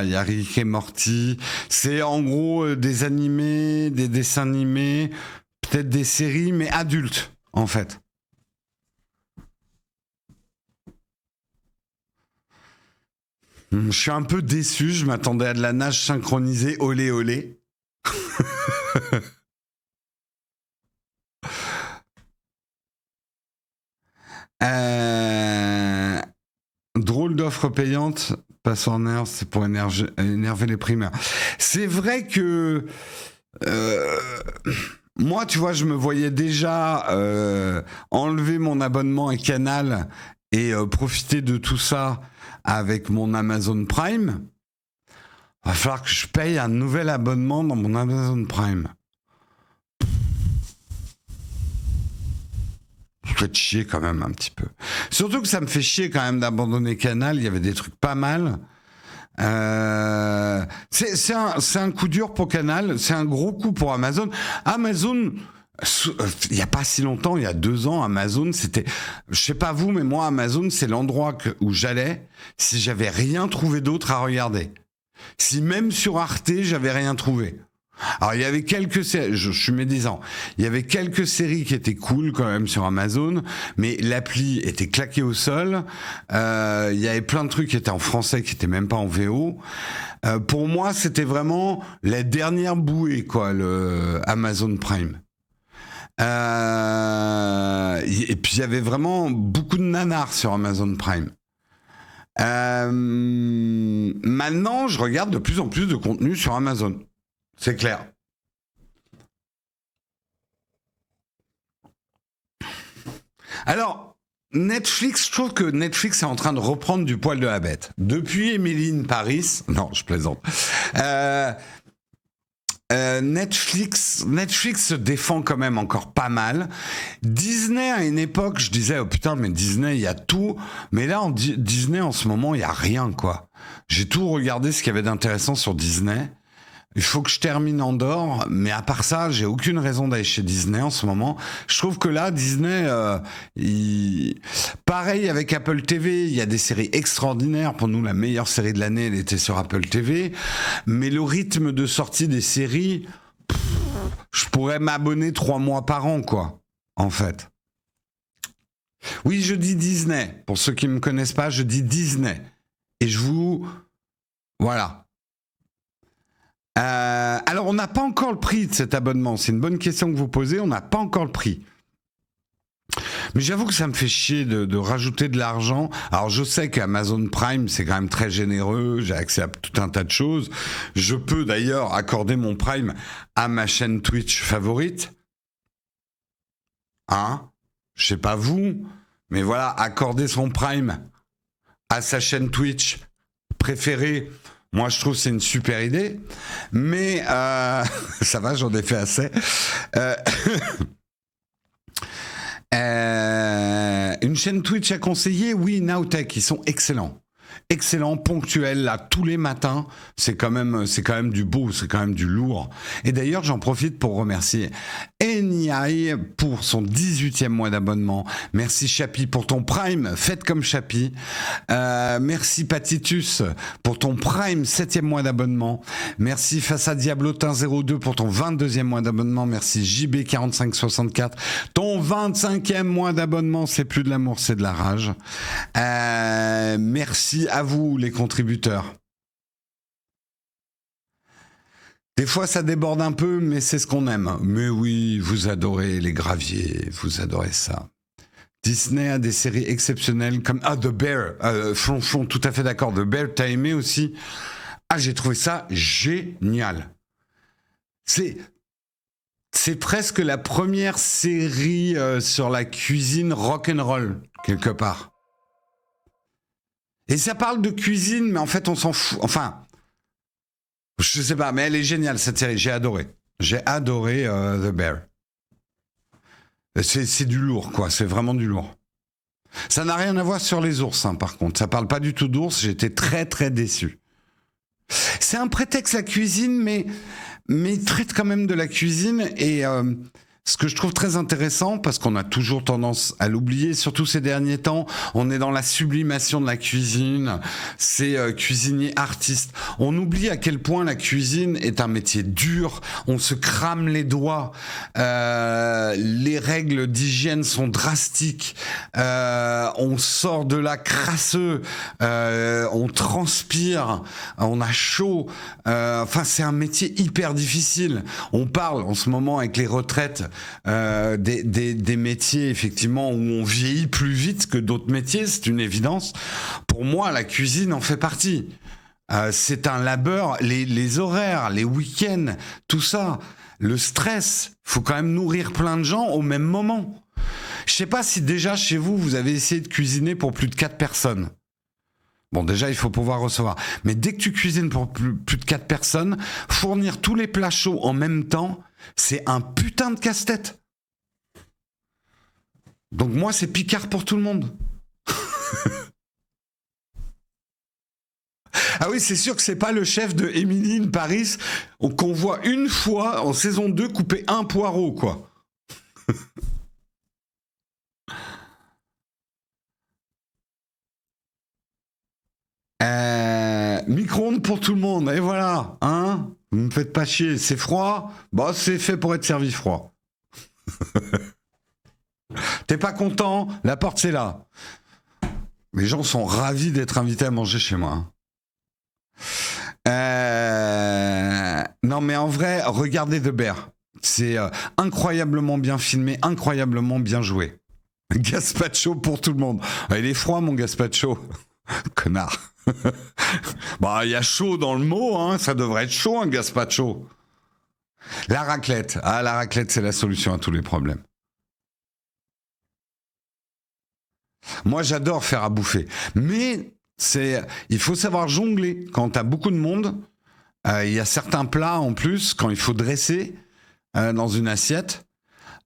Il y a Rick et Morty. C'est en gros des animés, des dessins animés, peut-être des séries, mais adultes, en fait. Je suis un peu déçu. Je m'attendais à de la nage synchronisée. Olé, olé. Drôle de l'offre payante passe en nerf, c'est pour énerver les primeurs. C'est vrai que moi, tu vois, je me voyais déjà enlever mon abonnement à Canal et profiter de tout ça avec mon Amazon Prime. Va falloir que je paye un nouvel abonnement dans mon Amazon Prime. Je fait chier quand même un petit peu. Surtout que ça me fait chier quand même d'abandonner Canal. Il y avait des trucs pas mal. C'est un coup dur pour Canal. C'est un gros coup pour Amazon. Amazon, il n'y a pas si longtemps, il y a 2 ans, Amazon, c'était... Je sais pas vous, mais moi, Amazon, c'est l'endroit où j'allais si j'avais rien trouvé d'autre à regarder. Si même sur Arte, j'avais rien trouvé. Alors, il y avait quelques séries, je suis médisant, il y avait quelques séries qui étaient cool quand même sur Amazon, mais l'appli était claquée au sol, il y avait plein de trucs qui étaient en français, qui étaient même pas en VO. Pour moi, c'était vraiment la dernière bouée, quoi, le Amazon Prime. Et puis, il y avait vraiment beaucoup de nanars sur Amazon Prime. Maintenant, je regarde de plus en plus de contenu sur Amazon. C'est clair. Alors, Netflix, je trouve que Netflix est en train de reprendre du poil de la bête. Depuis Emily in Paris, non, je plaisante. Netflix se défend quand même encore pas mal. Disney, à une époque, je disais, oh putain, mais Disney, il y a tout. Mais là, Disney, en ce moment, il y a rien, quoi. J'ai tout regardé ce qu'il y avait d'intéressant sur Disney. Il faut que je termine Andorre, mais à part ça, j'ai aucune raison d'aller chez Disney en ce moment. Je trouve que là, Disney, pareil avec Apple TV, il y a des séries extraordinaires. Pour nous, la meilleure série de l'année, elle était sur Apple TV. Mais le rythme de sortie des séries, je pourrais m'abonner 3 mois par an, quoi, en fait. Oui, je dis Disney. Pour ceux qui ne me connaissent pas, je dis Disney. Et je vous... Voilà. Alors, on n'a pas encore le prix de cet abonnement. C'est une bonne question que vous posez. On n'a pas encore le prix. Mais j'avoue que ça me fait chier de rajouter de l'argent. Alors, je sais qu'Amazon Prime, c'est quand même très généreux. J'ai accès à tout un tas de choses. Je peux d'ailleurs accorder mon Prime à ma chaîne Twitch favorite. Hein? Je sais pas vous, mais voilà, accorder son Prime à sa chaîne Twitch préférée... Moi, je trouve que c'est une super idée, mais ça va, j'en ai fait assez. Une chaîne Twitch à conseiller, oui, Nowtech, ils sont excellents. Excellent, ponctuel, là, tous les matins. C'est quand même du beau, c'est quand même du lourd. Et d'ailleurs, j'en profite pour remercier NEI pour son 18e mois d'abonnement. Merci Chapi pour ton Prime, faites comme Chapi. Merci Patitus pour ton Prime, 7e mois d'abonnement. Merci Face à Diablotin 02 pour ton 22e mois d'abonnement. Merci JB4564, ton 25e mois d'abonnement. C'est plus de l'amour, c'est de la rage. Merci à vous les contributeurs. Des fois ça déborde un peu, mais c'est ce qu'on aime. Mais oui, vous adorez les graviers, vous adorez ça. Disney a des séries exceptionnelles comme The Bear, Flonflon, tout à fait d'accord. The Bear, t'as aimé aussi? Ah, j'ai trouvé ça génial. C'est presque la première série sur la cuisine rock'n'roll quelque part. Et ça parle de cuisine, mais en fait, on s'en fout. Enfin, je sais pas, mais elle est géniale, cette série. J'ai adoré. J'ai adoré The Bear. C'est du lourd, quoi. C'est vraiment du lourd. Ça n'a rien à voir sur les ours, hein, par contre. Ça parle pas du tout d'ours. J'étais très, très déçu. C'est un prétexte, la cuisine, mais il traite quand même de la cuisine. Et ce que je trouve très intéressant, parce qu'on a toujours tendance à l'oublier, surtout ces derniers temps, on est dans la sublimation de la cuisine, c'est cuisinier artiste. On oublie à quel point la cuisine est un métier dur, on se crame les doigts, les règles d'hygiène sont drastiques, on sort de là crasseux, on transpire, on a chaud, enfin c'est un métier hyper difficile. On parle en ce moment avec les retraites des métiers, effectivement, où on vieillit plus vite que d'autres métiers, c'est une évidence. Pour moi, la cuisine en fait partie. C'est un labeur, les horaires, les week-ends, tout ça, le stress, faut quand même nourrir plein de gens au même moment. Je sais pas si déjà chez vous, vous avez essayé de cuisiner pour plus de 4 personnes. Bon, déjà, il faut pouvoir recevoir. Mais dès que tu cuisines pour plus de 4 personnes, fournir tous les plats chauds en même temps, c'est un putain de casse-tête. Donc moi, c'est Picard pour tout le monde. Ah oui, c'est sûr que c'est pas le chef de Emily in Paris qu'on voit une fois en saison 2 couper un poireau, quoi. Micro-ondes pour tout le monde, et voilà, hein. Vous me faites pas chier, c'est froid. Bon, c'est fait pour être servi froid. T'es pas content? La porte, c'est là. Les gens sont ravis d'être invités à manger chez moi. Non, mais en vrai, regardez The Bear. C'est incroyablement bien filmé, incroyablement bien joué. Gazpacho pour tout le monde. Il est froid, mon gazpacho. Connard. Bah, il y a chaud dans le mot, hein. Ça devrait être chaud, un gazpacho. La raclette. Ah, la raclette, c'est la solution à tous les problèmes. Moi, j'adore faire à bouffer. Mais il faut savoir jongler. Quand t'as beaucoup de monde, il y a certains plats en plus, quand il faut dresser dans une assiette,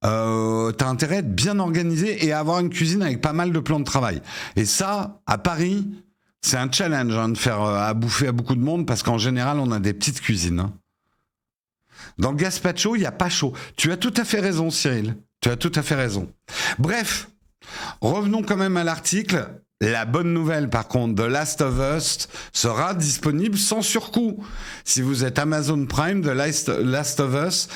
t'as intérêt à être bien organisé et à avoir une cuisine avec pas mal de plans de travail. Et ça, à Paris, c'est un challenge de faire à bouffer à beaucoup de monde parce qu'en général, on a des petites cuisines. Hein. Dans le gazpacho, il n'y a pas chaud. Tu as tout à fait raison, Cyril. Tu as tout à fait raison. Bref, revenons quand même à l'article. La bonne nouvelle, par contre, The Last of Us sera disponible sans surcoût. Si vous êtes Amazon Prime, The Last of Us,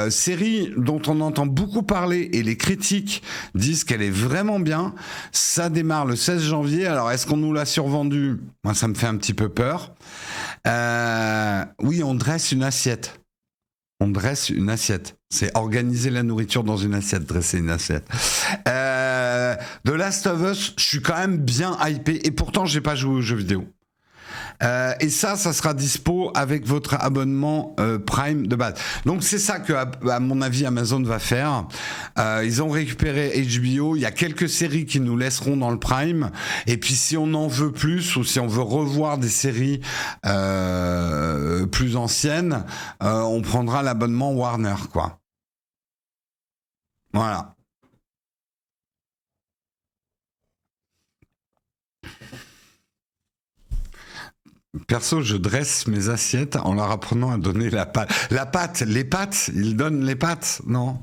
série dont on entend beaucoup parler et les critiques disent qu'elle est vraiment bien. Ça démarre le 16 janvier. Alors, est-ce qu'on nous l'a survendu? Moi, ça me fait un petit peu peur. Oui, on dresse une assiette. On dresse une assiette. C'est organiser la nourriture dans une assiette, dresser une assiette. The Last of Us, je suis quand même bien hypé et pourtant j'ai pas joué aux jeux vidéo. Et ça sera dispo avec votre abonnement Prime de base. Donc c'est ça que, à mon avis, Amazon va faire. Ils ont récupéré HBO. Il y a quelques séries qui nous laisseront dans le Prime. Et puis si on en veut plus ou si on veut revoir des séries plus anciennes, on prendra l'abonnement Warner, quoi. Voilà. Perso, je dresse mes assiettes en leur apprenant à donner la pâte. La pâte, les pâtes, ils donnent les pâtes, non?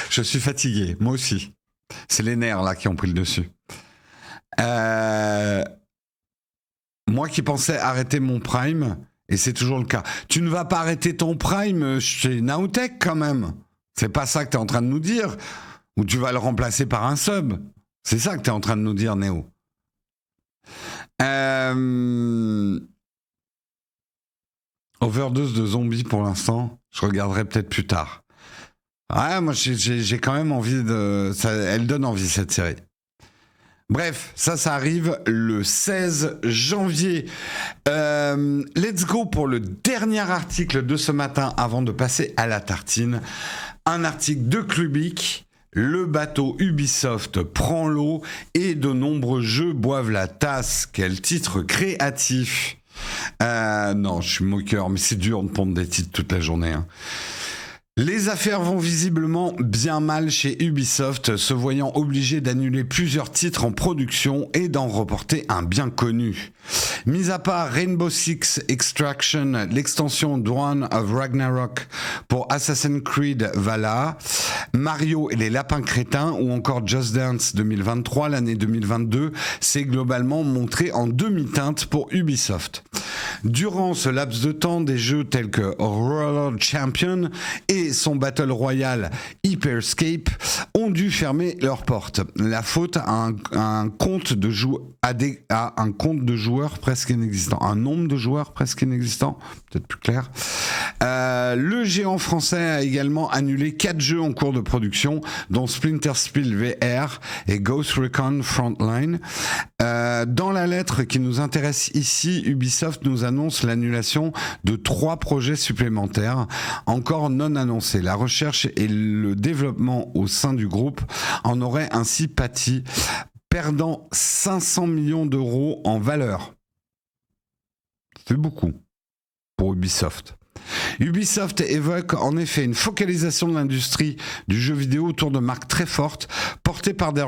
Je suis fatigué, moi aussi. C'est les nerfs là qui ont pris le dessus. Moi qui pensais arrêter mon Prime, et c'est toujours le cas. Tu ne vas pas arrêter ton Prime chez Nowtech quand même. C'est pas ça que tu es en train de nous dire. Ou tu vas le remplacer par un sub. C'est ça que tu es en train de nous dire, Néo. Overdose de zombies pour l'instant. Je regarderai peut-être plus tard. Ouais, moi j'ai quand même envie de... elle donne envie cette série. Bref, ça arrive le 16 janvier. Let's go pour le dernier article de ce matin avant de passer à la tartine. Un article de Clubic. Le bateau Ubisoft prend l'eau et de nombreux jeux boivent la tasse. Quel titre créatif. Non, je suis moqueur, mais c'est dur de pondre des titres toute la journée. Hein. Les affaires vont visiblement bien mal chez Ubisoft, se voyant obligé d'annuler plusieurs titres en production et d'en reporter un bien connu. Mis à part Rainbow Six Extraction, l'extension Dawn of Ragnarok pour Assassin's Creed Valhalla, Mario et les lapins crétins ou encore Just Dance 2023, l'année 2022 s'est globalement montré en demi-teinte pour Ubisoft. Durant ce laps de temps, des jeux tels que Roller Champion et son Battle Royale Hyperscape ont dû fermer leurs portes. La faute à un compte de joueurs presque inexistant, un nombre de joueurs presque inexistant, peut-être plus clair. Le géant français a également annulé 4 jeux en cours de production, dont Splinter Cell VR et Ghost Recon Frontline. Dans la lettre qui nous intéresse ici, Ubisoft nous annonce l'annulation de 3 projets supplémentaires, encore non annoncés. La recherche et le développement au sein du groupe en auraient ainsi pâti, perdant 500 millions d'euros en valeur. C'est beaucoup pour Ubisoft. Ubisoft évoque en effet une focalisation de l'industrie du jeu vidéo autour de marques très fortes, portées par des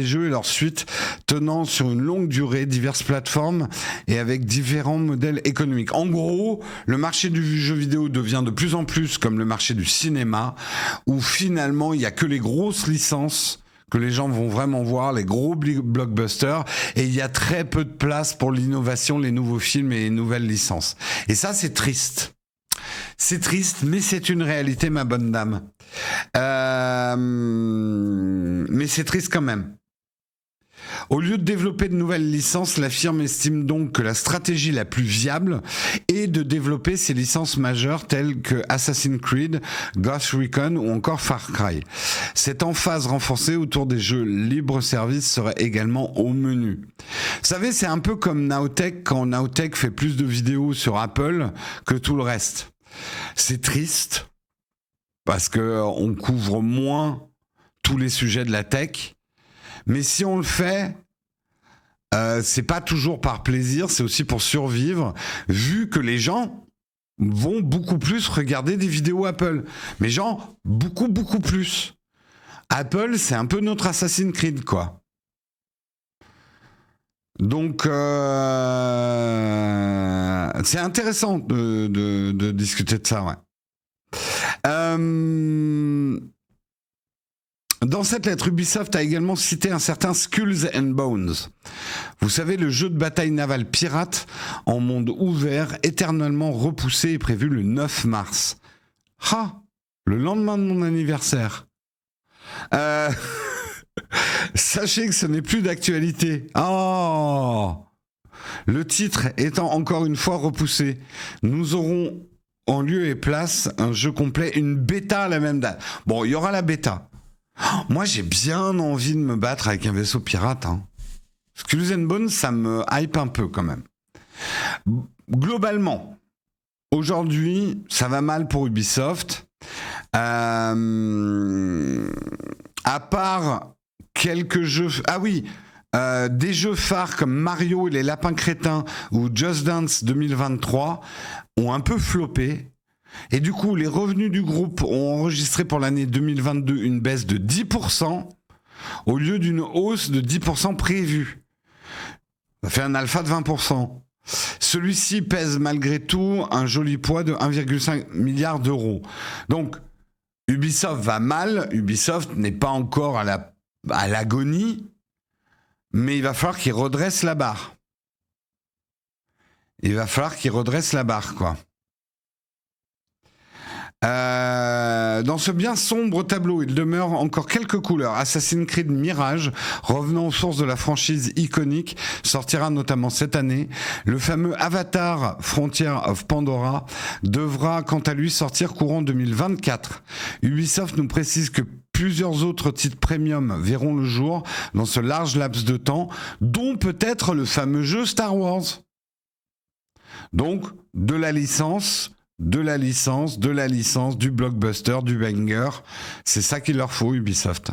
jeux et leurs suites tenant sur une longue durée, diverses plateformes et avec différents modèles économiques. En gros, le marché du jeu vidéo devient de plus en plus comme le marché du cinéma, où finalement il n'y a que les grosses licences que les gens vont vraiment voir, les gros blockbusters, et il y a très peu de place pour l'innovation, les nouveaux films et les nouvelles licences. Et ça, c'est triste. C'est triste, mais c'est une réalité, ma bonne dame. Mais c'est triste quand même. Au lieu de développer de nouvelles licences, la firme estime donc que la stratégie la plus viable est de développer ses licences majeures telles que Assassin's Creed, Ghost Recon ou encore Far Cry. Cette emphase renforcée autour des jeux libre-service serait également au menu. Vous savez, c'est un peu comme Nowtech, quand Nowtech fait plus de vidéos sur Apple que tout le reste. C'est triste, parce qu'on couvre moins tous les sujets de la tech. Mais si on le fait, c'est pas toujours par plaisir, c'est aussi pour survivre, vu que les gens vont beaucoup plus regarder des vidéos Apple. Mais genre, beaucoup plus. Apple, c'est un peu notre Assassin's Creed, quoi. Donc, c'est intéressant de discuter de ça, ouais. Dans cette lettre, Ubisoft a également cité un certain Skulls and Bones. Vous savez, le jeu de bataille navale pirate en monde ouvert, éternellement repoussé et prévu le 9 mars. Ah, le lendemain de mon anniversaire. Sachez que ce n'est plus d'actualité. Oh, le titre étant encore une fois repoussé. Nous aurons en lieu et place un jeu complet, une bêta à la même date. Bon, il y aura la bêta. Moi, j'ai bien envie de me battre avec un vaisseau pirate. Skulls and Bones, ça me hype un peu quand même. Globalement, aujourd'hui, ça va mal pour Ubisoft. À part quelques jeux... Ah oui, des jeux phares comme Mario et les Lapins Crétins ou Just Dance 2023 ont un peu floppé. Et du coup, les revenus du groupe ont enregistré pour l'année 2022 une baisse de 10% au lieu d'une hausse de 10% prévue. Ça fait un alpha de 20%. Celui-ci pèse malgré tout un joli poids de 1,5 milliard d'euros. Donc, Ubisoft va mal. Ubisoft n'est pas encore à l'agonie, mais il va falloir qu'il redresse la barre. Quoi. Dans ce bien sombre tableau, il demeure encore quelques couleurs. Assassin's Creed Mirage, revenant aux sources de la franchise iconique, sortira notamment cette année. Le fameux Avatar Frontier of Pandora devra quant à lui sortir courant 2024. Ubisoft nous précise que plusieurs autres titres premium verront le jour dans ce large laps de temps, dont peut-être le fameux jeu Star Wars. Donc, de la licence, du blockbuster, du banger. C'est ça qu'il leur faut, Ubisoft.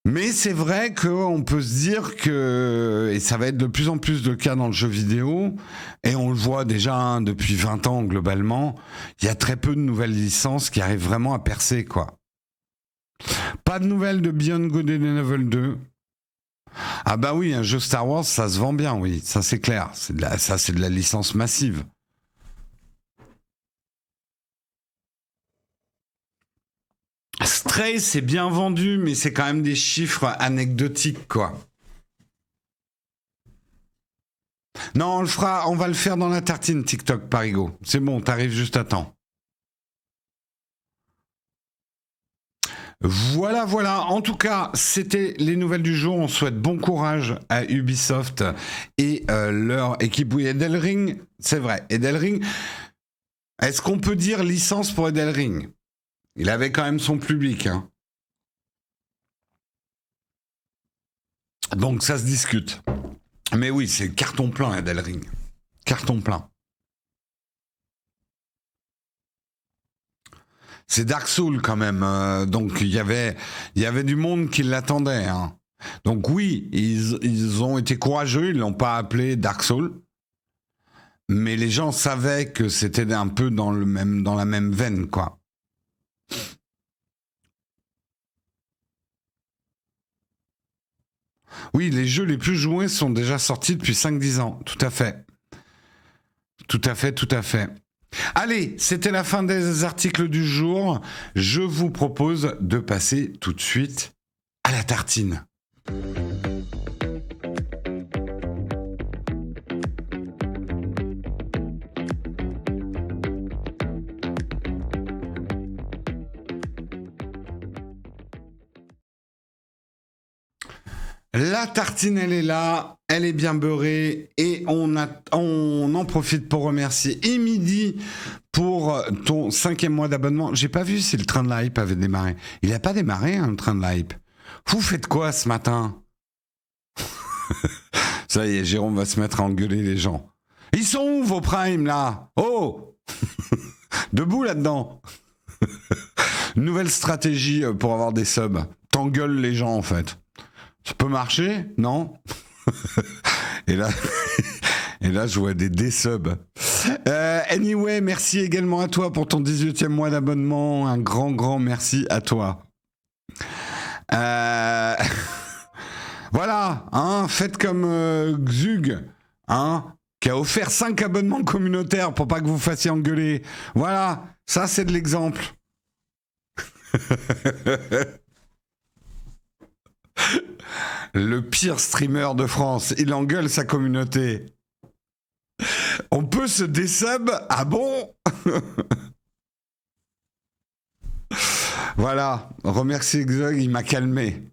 Mais c'est vrai qu'on peut se dire que, et ça va être de plus en plus le cas dans le jeu vidéo, et on le voit déjà depuis 20 ans globalement, il y a très peu de nouvelles licences qui arrivent vraiment à percer, quoi. Pas de nouvelles de Beyond Good and Evil 2. Ah bah oui, un jeu Star Wars, ça se vend bien, oui, ça c'est clair. C'est de la licence massive. Stray, c'est bien vendu, mais c'est quand même des chiffres anecdotiques, quoi. Non, on va le faire dans la tartine TikTok, Parigo. C'est bon, t'arrives juste à temps. Voilà, voilà. En tout cas, c'était les nouvelles du jour. On souhaite bon courage à Ubisoft et leur équipe. Oui, Elden Ring, c'est vrai. Elden Ring, est-ce qu'on peut dire licence pour Elden Ring? Il avait quand même son public. Hein. Donc ça se discute. Mais oui, c'est carton plein, Elden Ring. Carton plein. C'est Dark Souls quand même, donc il y avait du monde qui l'attendait. Hein. Donc oui, ils ont été courageux, ils l'ont pas appelé Dark Souls, mais les gens savaient que c'était un peu dans la même veine, quoi. Oui, les jeux les plus joués sont déjà sortis depuis 5-10 ans, tout à fait. Tout à fait, tout à fait. Allez, c'était la fin des articles du jour. Je vous propose de passer tout de suite à la tartine. La tartine, elle est là, elle est bien beurrée et on en profite pour remercier Emidi pour ton 5e mois d'abonnement. J'ai pas vu si le train de la hype avait démarré. Il a pas démarré, hein, le train de la hype. Vous faites quoi ce matin? Ça y est, Jérôme va se mettre à engueuler les gens. Ils sont où vos primes là? Oh debout là-dedans. Nouvelle stratégie pour avoir des subs. T'engueules les gens en fait. Ça peut marcher, non? et là, je vois des désubs. Anyway, merci également à toi pour ton 18e mois d'abonnement. Un grand, grand merci à toi. Voilà, hein, faites comme Xug, hein, qui a offert 5 abonnements communautaires pour pas que vous fassiez engueuler. Voilà, ça c'est de l'exemple. Le pire streamer de France, il engueule sa communauté. On peut se désub? Ah bon? Voilà, remercier Xog, il m'a calmé.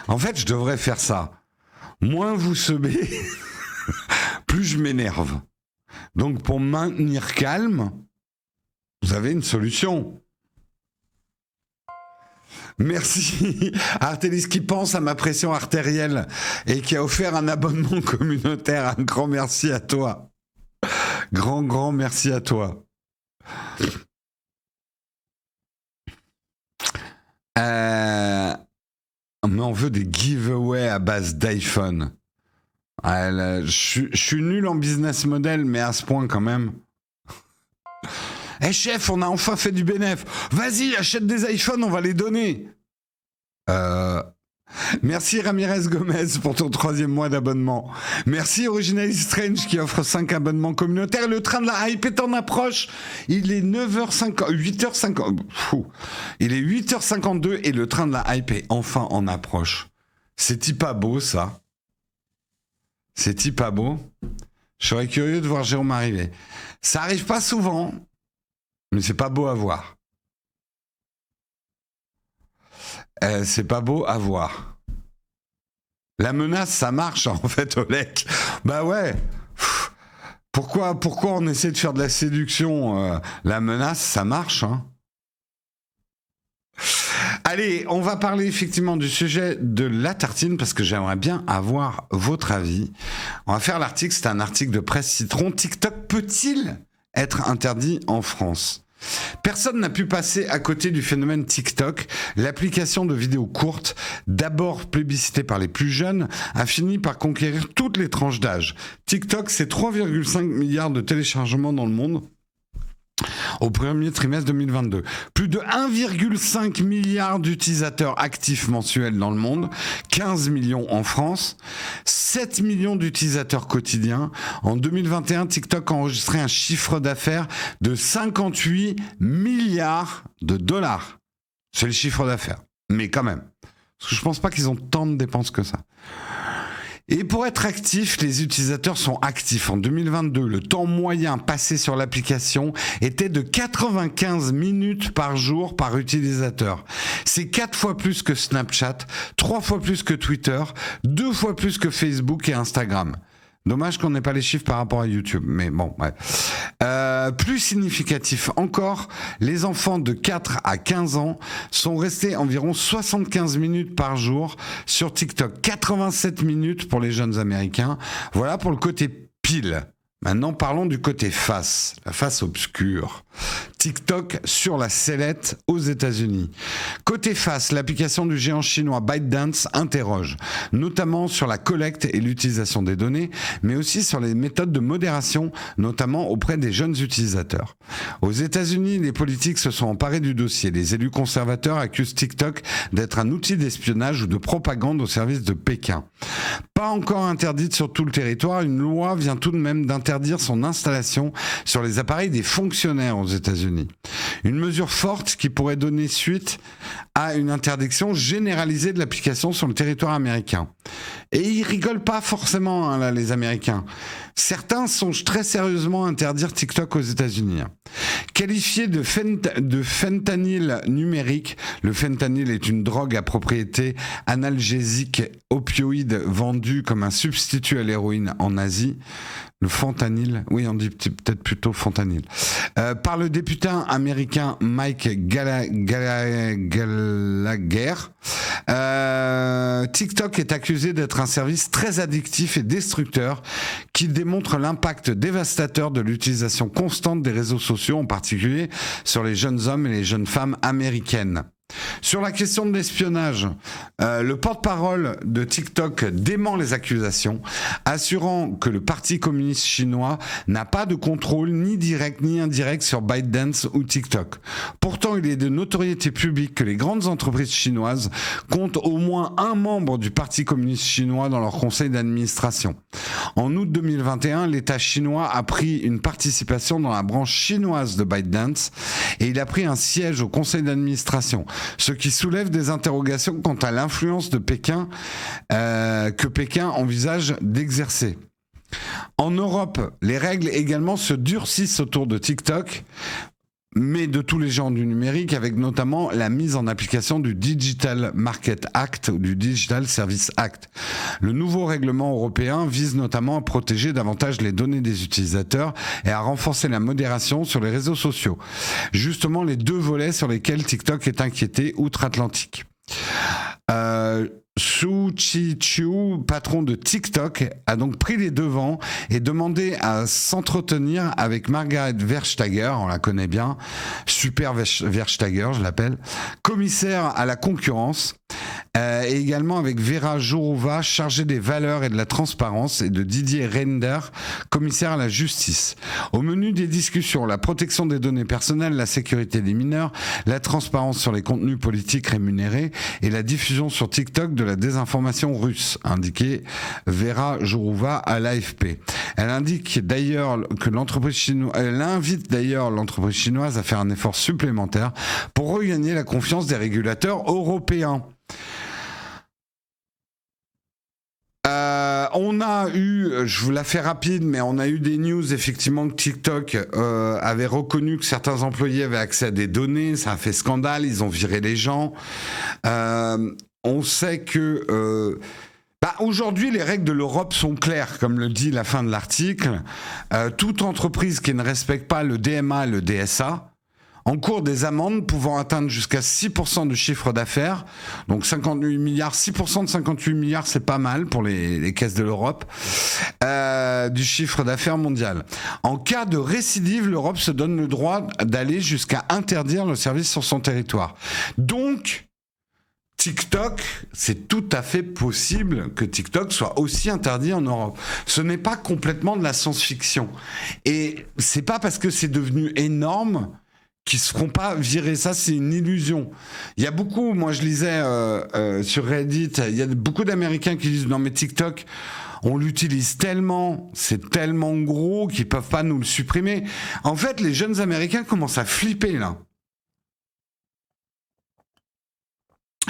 En fait, je devrais faire ça. Moins vous subez, plus je m'énerve. Donc pour maintenir calme, vous avez une solution. Merci Artelis qui pense à ma pression artérielle et qui a offert un abonnement communautaire. Un grand merci à toi. Grand, grand merci à toi. Mais on veut des giveaways à base d'iPhone. Je suis nul en business model, mais à ce point quand même. Eh chef, on a enfin fait du bénéf. Vas-y, achète des iPhones, on va les donner. Merci Ramirez Gomez pour ton 3e mois d'abonnement. Merci Original Strange qui offre 5 abonnements communautaires. Le train de la hype est en approche. Il est 9h50, 8h50. Il est 8h52 et le train de la hype est enfin en approche. C'est-il pas beau ça? C'est-il pas beau? Je serais curieux de voir Jérôme arriver. Ça arrive pas souvent, mais c'est pas beau à voir. C'est pas beau à voir. La menace, ça marche en fait, Olek. Bah ouais. Pourquoi on essaie de faire de la séduction? La menace, ça marche. Hein. Allez, on va parler effectivement du sujet de la tartine parce que j'aimerais bien avoir votre avis. On va faire l'article, c'est un article de Presse Citron. TikTok peut-il être interdit en France? Personne n'a pu passer à côté du phénomène TikTok. L'application de vidéos courtes, d'abord plébiscitée par les plus jeunes, a fini par conquérir toutes les tranches d'âge. TikTok, c'est 3,5 milliards de téléchargements dans le monde au premier trimestre 2022. Plus de 1,5 milliard d'utilisateurs actifs mensuels dans le monde, 15 millions en France, 7 millions d'utilisateurs quotidiens. En 2021, TikTok a enregistré un chiffre d'affaires de 58 milliards de dollars. C'est le chiffre d'affaires, mais quand même. Parce que je pense pas qu'ils ont tant de dépenses que ça. Et pour être actifs, les utilisateurs sont actifs. En 2022, le temps moyen passé sur l'application était de 95 minutes par jour par utilisateur. C'est 4 fois plus que Snapchat, 3 fois plus que Twitter, 2 fois plus que Facebook et Instagram. Dommage qu'on n'ait pas les chiffres par rapport à YouTube, mais bon, ouais. Plus significatif encore, les enfants de 4 à 15 ans sont restés environ 75 minutes par jour sur TikTok. 87 minutes pour les jeunes américains. Voilà pour le côté pile. Maintenant, parlons du côté face, la face obscure. TikTok sur la sellette aux États-Unis. Côté face, l'application du géant chinois ByteDance interroge, notamment sur la collecte et l'utilisation des données, mais aussi sur les méthodes de modération, notamment auprès des jeunes utilisateurs. Aux États-Unis, les politiques se sont emparés du dossier. Les élus conservateurs accusent TikTok d'être un outil d'espionnage ou de propagande au service de Pékin. Pas encore interdite sur tout le territoire, une loi vient tout de même d'interdire son installation sur les appareils des fonctionnaires aux États-Unis. Une mesure forte qui pourrait donner suite à une interdiction généralisée de l'application sur le territoire américain. Et ils rigolent pas forcément, là, les Américains. Certains songent très sérieusement à interdire TikTok aux États-Unis. Qualifié de fentanyl numérique, le fentanyl est une drogue à propriété analgésique opioïde vendue comme un substitut à l'héroïne en Asie. Le fentanyl, oui, on dit peut-être plutôt fentanyl. Par le député américain Mike Gallagher, TikTok est accusé d'être un service très addictif et destructeur qui démontre l'impact dévastateur de l'utilisation constante des réseaux sociaux, en particulier sur les jeunes hommes et les jeunes femmes américaines. Sur la question de l'espionnage, le porte-parole de TikTok dément les accusations, assurant que le Parti communiste chinois n'a pas de contrôle ni direct ni indirect sur ByteDance ou TikTok. Pourtant, il est de notoriété publique que les grandes entreprises chinoises comptent au moins un membre du Parti communiste chinois dans leur conseil d'administration. En août 2021, l'État chinois a pris une participation dans la branche chinoise de ByteDance et il a pris un siège au conseil d'administration. Ce qui soulève des interrogations quant à l'influence de Pékin que Pékin envisage d'exercer. En Europe, les règles également se durcissent autour de TikTok, mais de tous les genres du numérique, avec notamment la mise en application du Digital Market Act ou du Digital Service Act. Le nouveau règlement européen vise notamment à protéger davantage les données des utilisateurs et à renforcer la modération sur les réseaux sociaux. Justement, les deux volets sur lesquels TikTok est inquiété outre-Atlantique. Su Chi-Chiu, patron de TikTok, a donc pris les devants et demandé à s'entretenir avec Margaret Verstager, on la connaît bien, Super Verstager, je l'appelle, commissaire à la concurrence, et également avec Vera Jourova, chargée des valeurs et de la transparence, et de Didier Reynder, commissaire à la justice. Au menu des discussions, la protection des données personnelles, la sécurité des mineurs, la transparence sur les contenus politiques rémunérés et la diffusion sur TikTok de la désinformation russe, indiquait Vera Jourova à l'AFP. Elle indique d'ailleurs que elle invite d'ailleurs l'entreprise chinoise à faire un effort supplémentaire pour regagner la confiance des régulateurs européens. On a eu, je vous la fais rapide, mais on a eu des news effectivement que TikTok avait reconnu que certains employés avaient accès à des données, ça a fait scandale, ils ont viré les gens. On sait que aujourd'hui, les règles de l'Europe sont claires, comme le dit la fin de l'article. Toute entreprise qui ne respecte pas le DMA et le DSA encourt des amendes pouvant atteindre jusqu'à 6% du chiffre d'affaires. Donc 58 milliards, 6% de 58 milliards, c'est pas mal pour les caisses de l'Europe, du chiffre d'affaires mondial. En cas de récidive, l'Europe se donne le droit d'aller jusqu'à interdire le service sur son territoire. Donc, TikTok, c'est tout à fait possible que TikTok soit aussi interdit en Europe. Ce n'est pas complètement de la science-fiction. Et c'est pas parce que c'est devenu énorme qui se feront pas virer. Ça, c'est une illusion. Il y a beaucoup, moi je lisais sur Reddit, il y a beaucoup d'Américains qui disent non mais TikTok, on l'utilise tellement, c'est tellement gros qu'ils peuvent pas nous le supprimer. En fait, les jeunes Américains commencent à flipper là.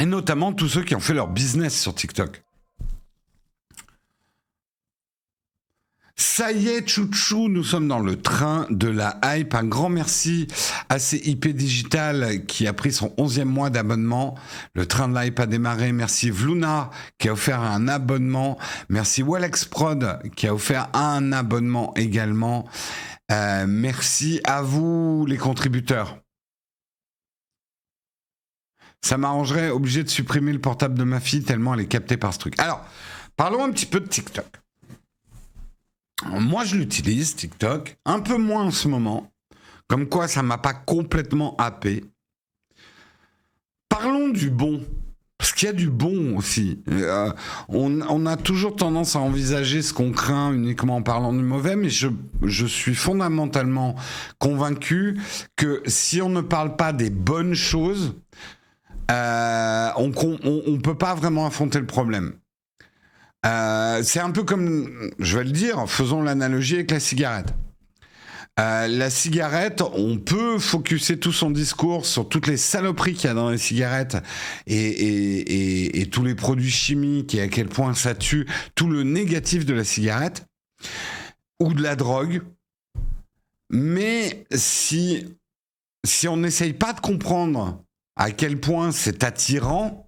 Et notamment tous ceux qui ont fait leur business sur TikTok. Ça y est, chouchou, nous sommes dans le train de la hype. Un grand merci à CIP Digital qui a pris son 11e mois d'abonnement. Le train de la hype a démarré. Merci Vluna qui a offert un abonnement. Merci Walex Prod qui a offert un abonnement également. Merci à vous les contributeurs. Ça m'arrangerait, obligé de supprimer le portable de ma fille tellement elle est captée par ce truc. Alors, parlons un petit peu de TikTok. Moi, je l'utilise, TikTok, un peu moins en ce moment. Comme quoi, ça m'a pas complètement happé. Parlons du bon. Parce qu'il y a du bon aussi. On a toujours tendance à envisager ce qu'on craint uniquement en parlant du mauvais, mais je suis fondamentalement convaincu que si on ne parle pas des bonnes choses, on peut pas vraiment affronter le problème. C'est un peu comme, je vais le dire, faisons l'analogie avec la cigarette. La cigarette, on peut focuser tout son discours sur toutes les saloperies qu'il y a dans les cigarettes et tous les produits chimiques et à quel point ça tue, tout le négatif de la cigarette ou de la drogue. Mais si on n'essaye pas de comprendre à quel point c'est attirant,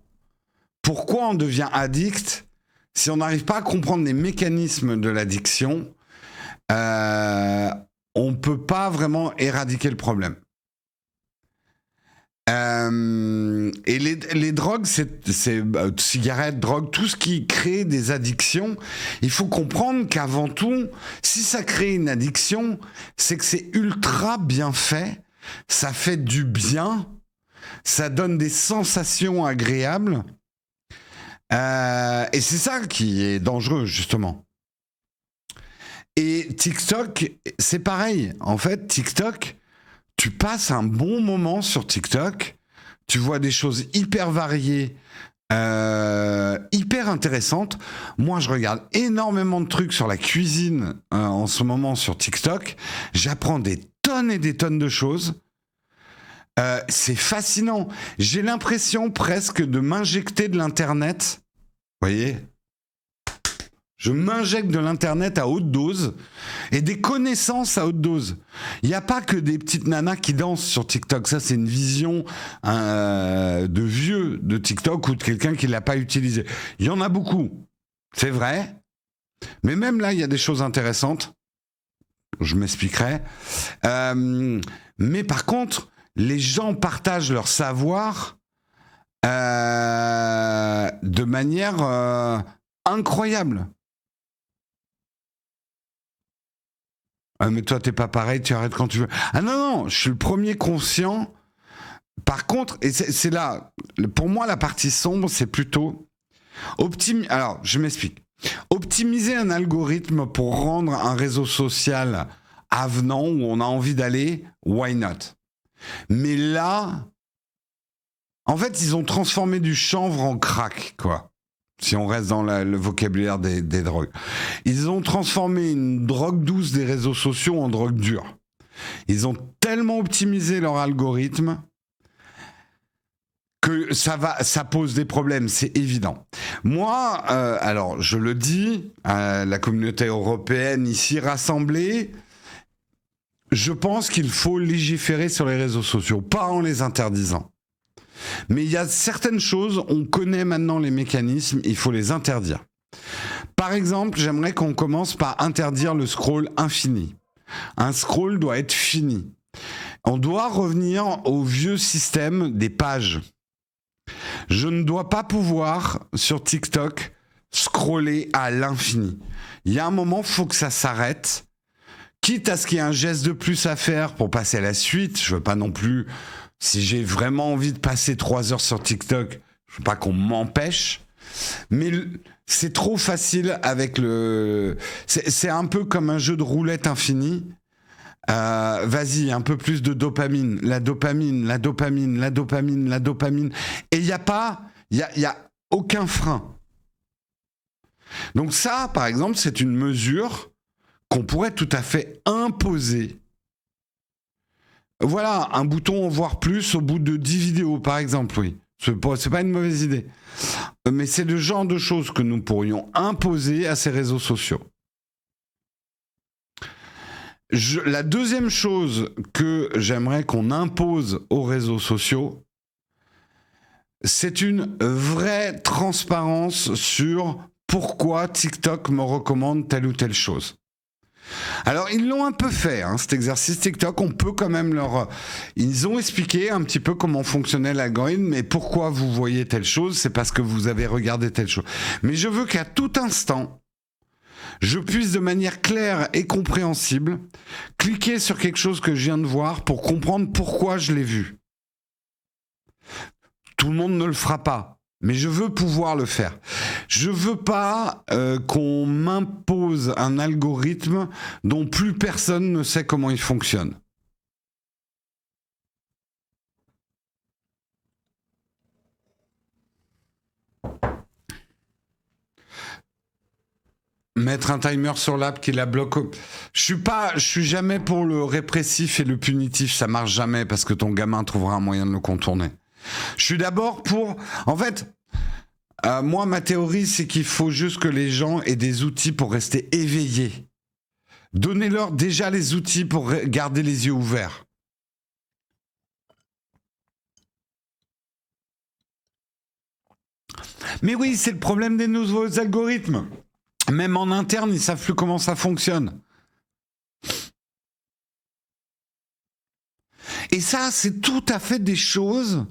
pourquoi on devient addict, si on n'arrive pas à comprendre les mécanismes de l'addiction, on ne peut pas vraiment éradiquer le problème. Et les drogues, cigarettes, drogues, tout ce qui crée des addictions, il faut comprendre qu'avant tout, si ça crée une addiction, c'est que c'est ultra bien fait, ça fait du bien, ça donne des sensations agréables. Et c'est ça qui est dangereux, justement. Et TikTok, c'est pareil. En fait, TikTok, tu passes un bon moment sur TikTok, tu vois des choses hyper variées, hyper intéressantes. Moi, je regarde énormément de trucs sur la cuisine en ce moment sur TikTok. J'apprends des tonnes et des tonnes de choses. C'est fascinant. J'ai l'impression presque de m'injecter de l'Internet. Vous voyez ? Je m'injecte de l'Internet à haute dose et des connaissances à haute dose. Il n'y a pas que des petites nanas qui dansent sur TikTok. Ça, c'est une vision de vieux de TikTok ou de quelqu'un qui ne l'a pas utilisé. Il y en a beaucoup. C'est vrai. Mais même là, il y a des choses intéressantes. Je m'expliquerai. Mais par contre, les gens partagent leur savoir de manière incroyable. Mais toi, t'es pas pareil, tu arrêtes quand tu veux. Ah non, je suis le premier conscient. Par contre, et c'est là, pour moi, la partie sombre, c'est plutôt alors, je m'explique. Optimiser un algorithme pour rendre un réseau social avenant où on a envie d'aller, why not? Mais là, en fait, ils ont transformé du chanvre en crack, quoi. Si on reste dans le vocabulaire des drogues. Ils ont transformé une drogue douce des réseaux sociaux en drogue dure. Ils ont tellement optimisé leur algorithme que ça pose des problèmes, c'est évident. Moi, alors je le dis, la communauté européenne ici rassemblée, je pense qu'il faut légiférer sur les réseaux sociaux, pas en les interdisant. Mais il y a certaines choses, on connaît maintenant les mécanismes, il faut les interdire. Par exemple, j'aimerais qu'on commence par interdire le scroll infini. Un scroll doit être fini. On doit revenir au vieux système des pages. Je ne dois pas pouvoir, sur TikTok, scroller à l'infini. Il y a un moment, il faut que ça s'arrête. Quitte à ce qu'il y ait un geste de plus à faire pour passer à la suite, je veux pas non plus... Si j'ai vraiment envie de passer 3 heures sur TikTok, je veux pas qu'on m'empêche. Mais c'est trop facile avec le... C'est un peu comme un jeu de roulette infini. Vas-y, un peu plus de dopamine. La dopamine. Et il n'y a pas... Il y a aucun frein. Donc ça, par exemple, c'est une mesure qu'on pourrait tout à fait imposer. Voilà, un bouton voir plus au bout de 10 vidéos, par exemple, oui. C'est pas une mauvaise idée. Mais c'est le genre de choses que nous pourrions imposer à ces réseaux sociaux. La deuxième chose que j'aimerais qu'on impose aux réseaux sociaux, c'est une vraie transparence sur pourquoi TikTok me recommande telle ou telle chose. Alors, ils l'ont un peu fait, cet exercice TikTok. On peut quand même Ils ont expliqué un petit peu comment fonctionnait l'algorithme, mais pourquoi vous voyez telle chose, c'est parce que vous avez regardé telle chose. Mais je veux qu'à tout instant, je puisse de manière claire et compréhensible cliquer sur quelque chose que je viens de voir pour comprendre pourquoi je l'ai vu. Tout le monde ne le fera pas. Mais je veux pouvoir le faire. Je veux pas qu'on m'impose un algorithme dont plus personne ne sait comment il fonctionne. Mettre un timer sur l'app qui la bloque. Je suis jamais pour le répressif et le punitif. Ça marche jamais parce que ton gamin trouvera un moyen de le contourner. Je suis d'abord pour... En fait, moi, ma théorie, c'est qu'il faut juste que les gens aient des outils pour rester éveillés. Donnez-leur déjà les outils pour garder les yeux ouverts. Mais oui, c'est le problème des nouveaux algorithmes. Même en interne, ils ne savent plus comment ça fonctionne. Et ça, c'est tout à fait des choses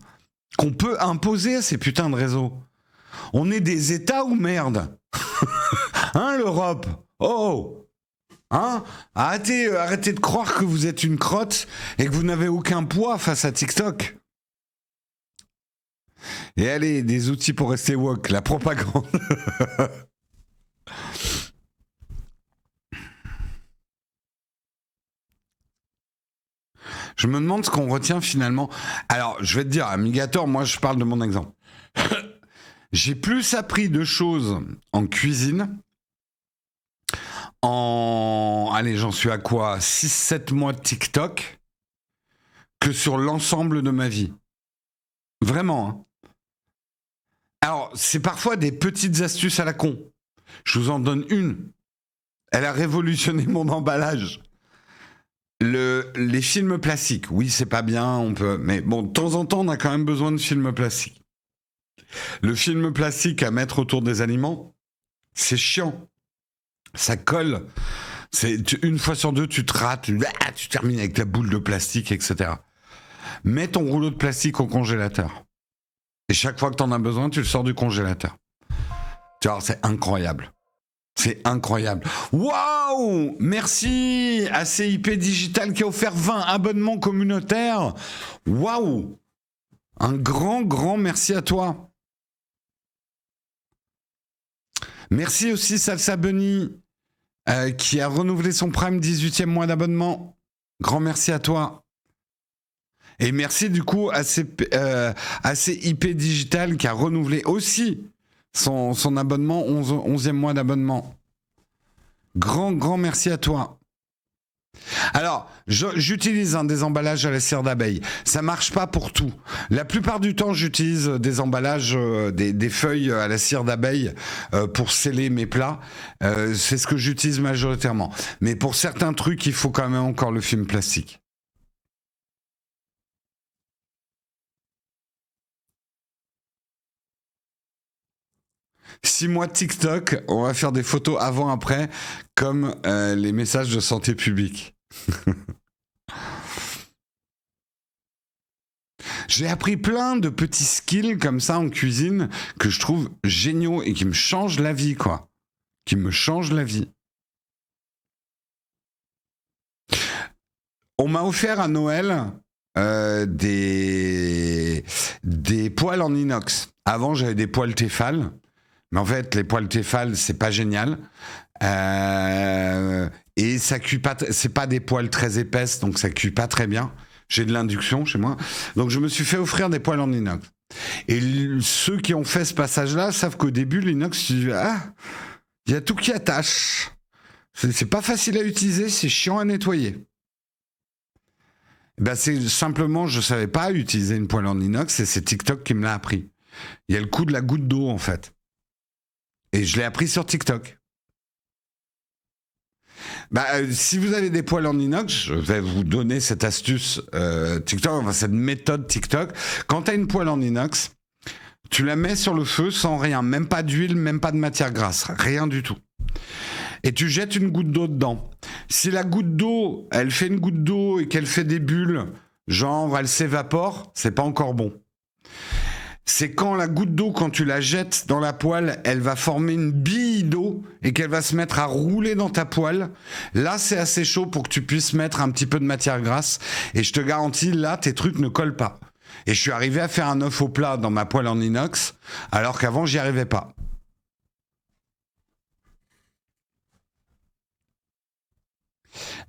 qu'on peut imposer à ces putains de réseaux. On est des États ou merde? Hein, l'Europe? Oh! Hein? Arrêtez de croire que vous êtes une crotte et que vous n'avez aucun poids face à TikTok. Et allez, des outils pour rester woke, la propagande. Je me demande ce qu'on retient finalement. Alors, je vais te dire, Amigator, moi je parle de mon exemple. J'ai plus appris de choses en cuisine allez, j'en suis à quoi 6-7 mois de TikTok que sur l'ensemble de ma vie. Vraiment, hein. Alors, c'est parfois des petites astuces à la con. Je vous en donne une. Elle a révolutionné mon emballage. Les films plastiques, oui, c'est pas bien, on peut... Mais bon, de temps en temps, on a quand même besoin de films plastiques. Le film plastique à mettre autour des aliments, c'est chiant. Ça colle. Une fois sur deux, tu te rates, tu termines avec la boule de plastique, etc. Mets ton rouleau de plastique au congélateur. Et chaque fois que tu en as besoin, tu le sors du congélateur. Tu vois, c'est incroyable. C'est incroyable. Waouh! Merci à CIP Digital qui a offert 20 abonnements communautaires. Waouh! Un grand merci à toi. Merci aussi Salsa Bunny qui a renouvelé son Prime 18e mois d'abonnement. Grand merci à toi. Et merci du coup à CIP Digital qui a renouvelé aussi son abonnement, 11e mois d'abonnement. Grand merci à toi. Alors, j'utilise des emballages à la cire d'abeille. Ça marche pas pour tout. La plupart du temps, j'utilise des emballages, des feuilles à la cire d'abeille pour sceller mes plats. C'est ce que j'utilise majoritairement. Mais pour certains trucs, il faut quand même encore le film plastique. Six mois de TikTok, on va faire des photos avant-après, comme les messages de santé publique. J'ai appris plein de petits skills comme ça en cuisine que je trouve géniaux et qui me changent la vie, quoi. Qui me changent la vie. On m'a offert à Noël des poêles en inox. Avant, j'avais des poêles Tefal. Mais en fait, les poêles Tefal, c'est pas génial. Et ça cuit pas. C'est pas des poêles très épaisses, donc ça cuit pas très bien. J'ai de l'induction chez moi. Donc je me suis fait offrir des poêles en inox. Et ceux qui ont fait ce passage-là savent qu'au début, l'inox, il y a tout qui attache. C'est pas facile à utiliser, c'est chiant à nettoyer. Ben c'est simplement, je savais pas utiliser une poêle en inox et c'est TikTok qui me l'a appris. Il y a le coup de la goutte d'eau, en fait. Et je l'ai appris sur TikTok. Si vous avez des poêles en inox, je vais vous donner cette astuce TikTok, enfin cette méthode TikTok. Quand tu as une poêle en inox, tu la mets sur le feu sans rien, même pas d'huile, même pas de matière grasse, rien du tout. Et tu jettes une goutte d'eau dedans. Si la goutte d'eau, elle fait une goutte d'eau et qu'elle fait des bulles, genre elle s'évapore, c'est pas encore bon. C'est quand la goutte d'eau, quand tu la jettes dans la poêle, elle va former une bille d'eau et qu'elle va se mettre à rouler dans ta poêle. Là, c'est assez chaud pour que tu puisses mettre un petit peu de matière grasse. Et je te garantis, là, tes trucs ne collent pas. Et je suis arrivé à faire un œuf au plat dans ma poêle en inox, alors qu'avant, j'y arrivais pas.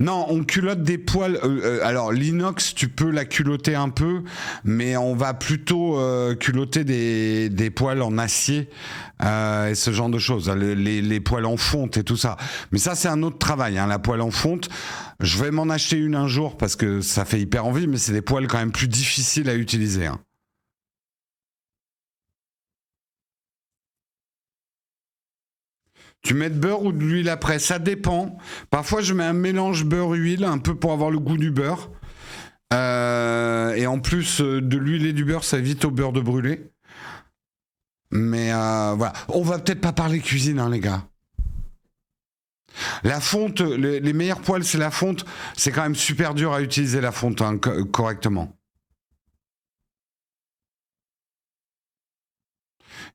Non, on culotte des poêles. Alors l'inox, tu peux la culotter un peu, mais on va plutôt culotter des poêles en acier et ce genre de choses. Les poêles en fonte et tout ça. Mais ça, c'est un autre travail. Hein, la poêle en fonte, je vais m'en acheter une un jour parce que ça fait hyper envie, mais c'est des poêles quand même plus difficiles à utiliser. Hein. Tu mets de beurre ou de l'huile après, ça dépend. Parfois, je mets un mélange beurre-huile, un peu pour avoir le goût du beurre. Et en plus de l'huile et du beurre, ça évite au beurre de brûler. Mais voilà, on va peut-être pas parler cuisine, hein, les gars. La fonte, les meilleures poêles, c'est la fonte. C'est quand même super dur à utiliser la fonte hein, correctement.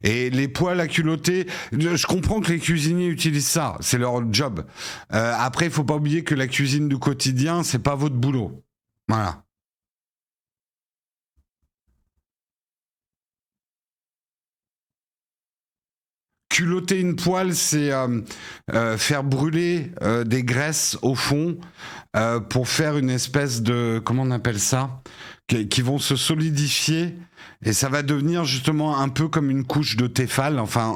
Et les poêles à culotter, je comprends que les cuisiniers utilisent ça, c'est leur job. Après, il faut pas oublier que la cuisine du quotidien, c'est pas votre boulot. Voilà. Culotter une poêle, c'est faire brûler des graisses au fond pour faire une espèce de, comment on appelle ça, qui vont se solidifier et ça va devenir justement un peu comme une couche de Tefal, enfin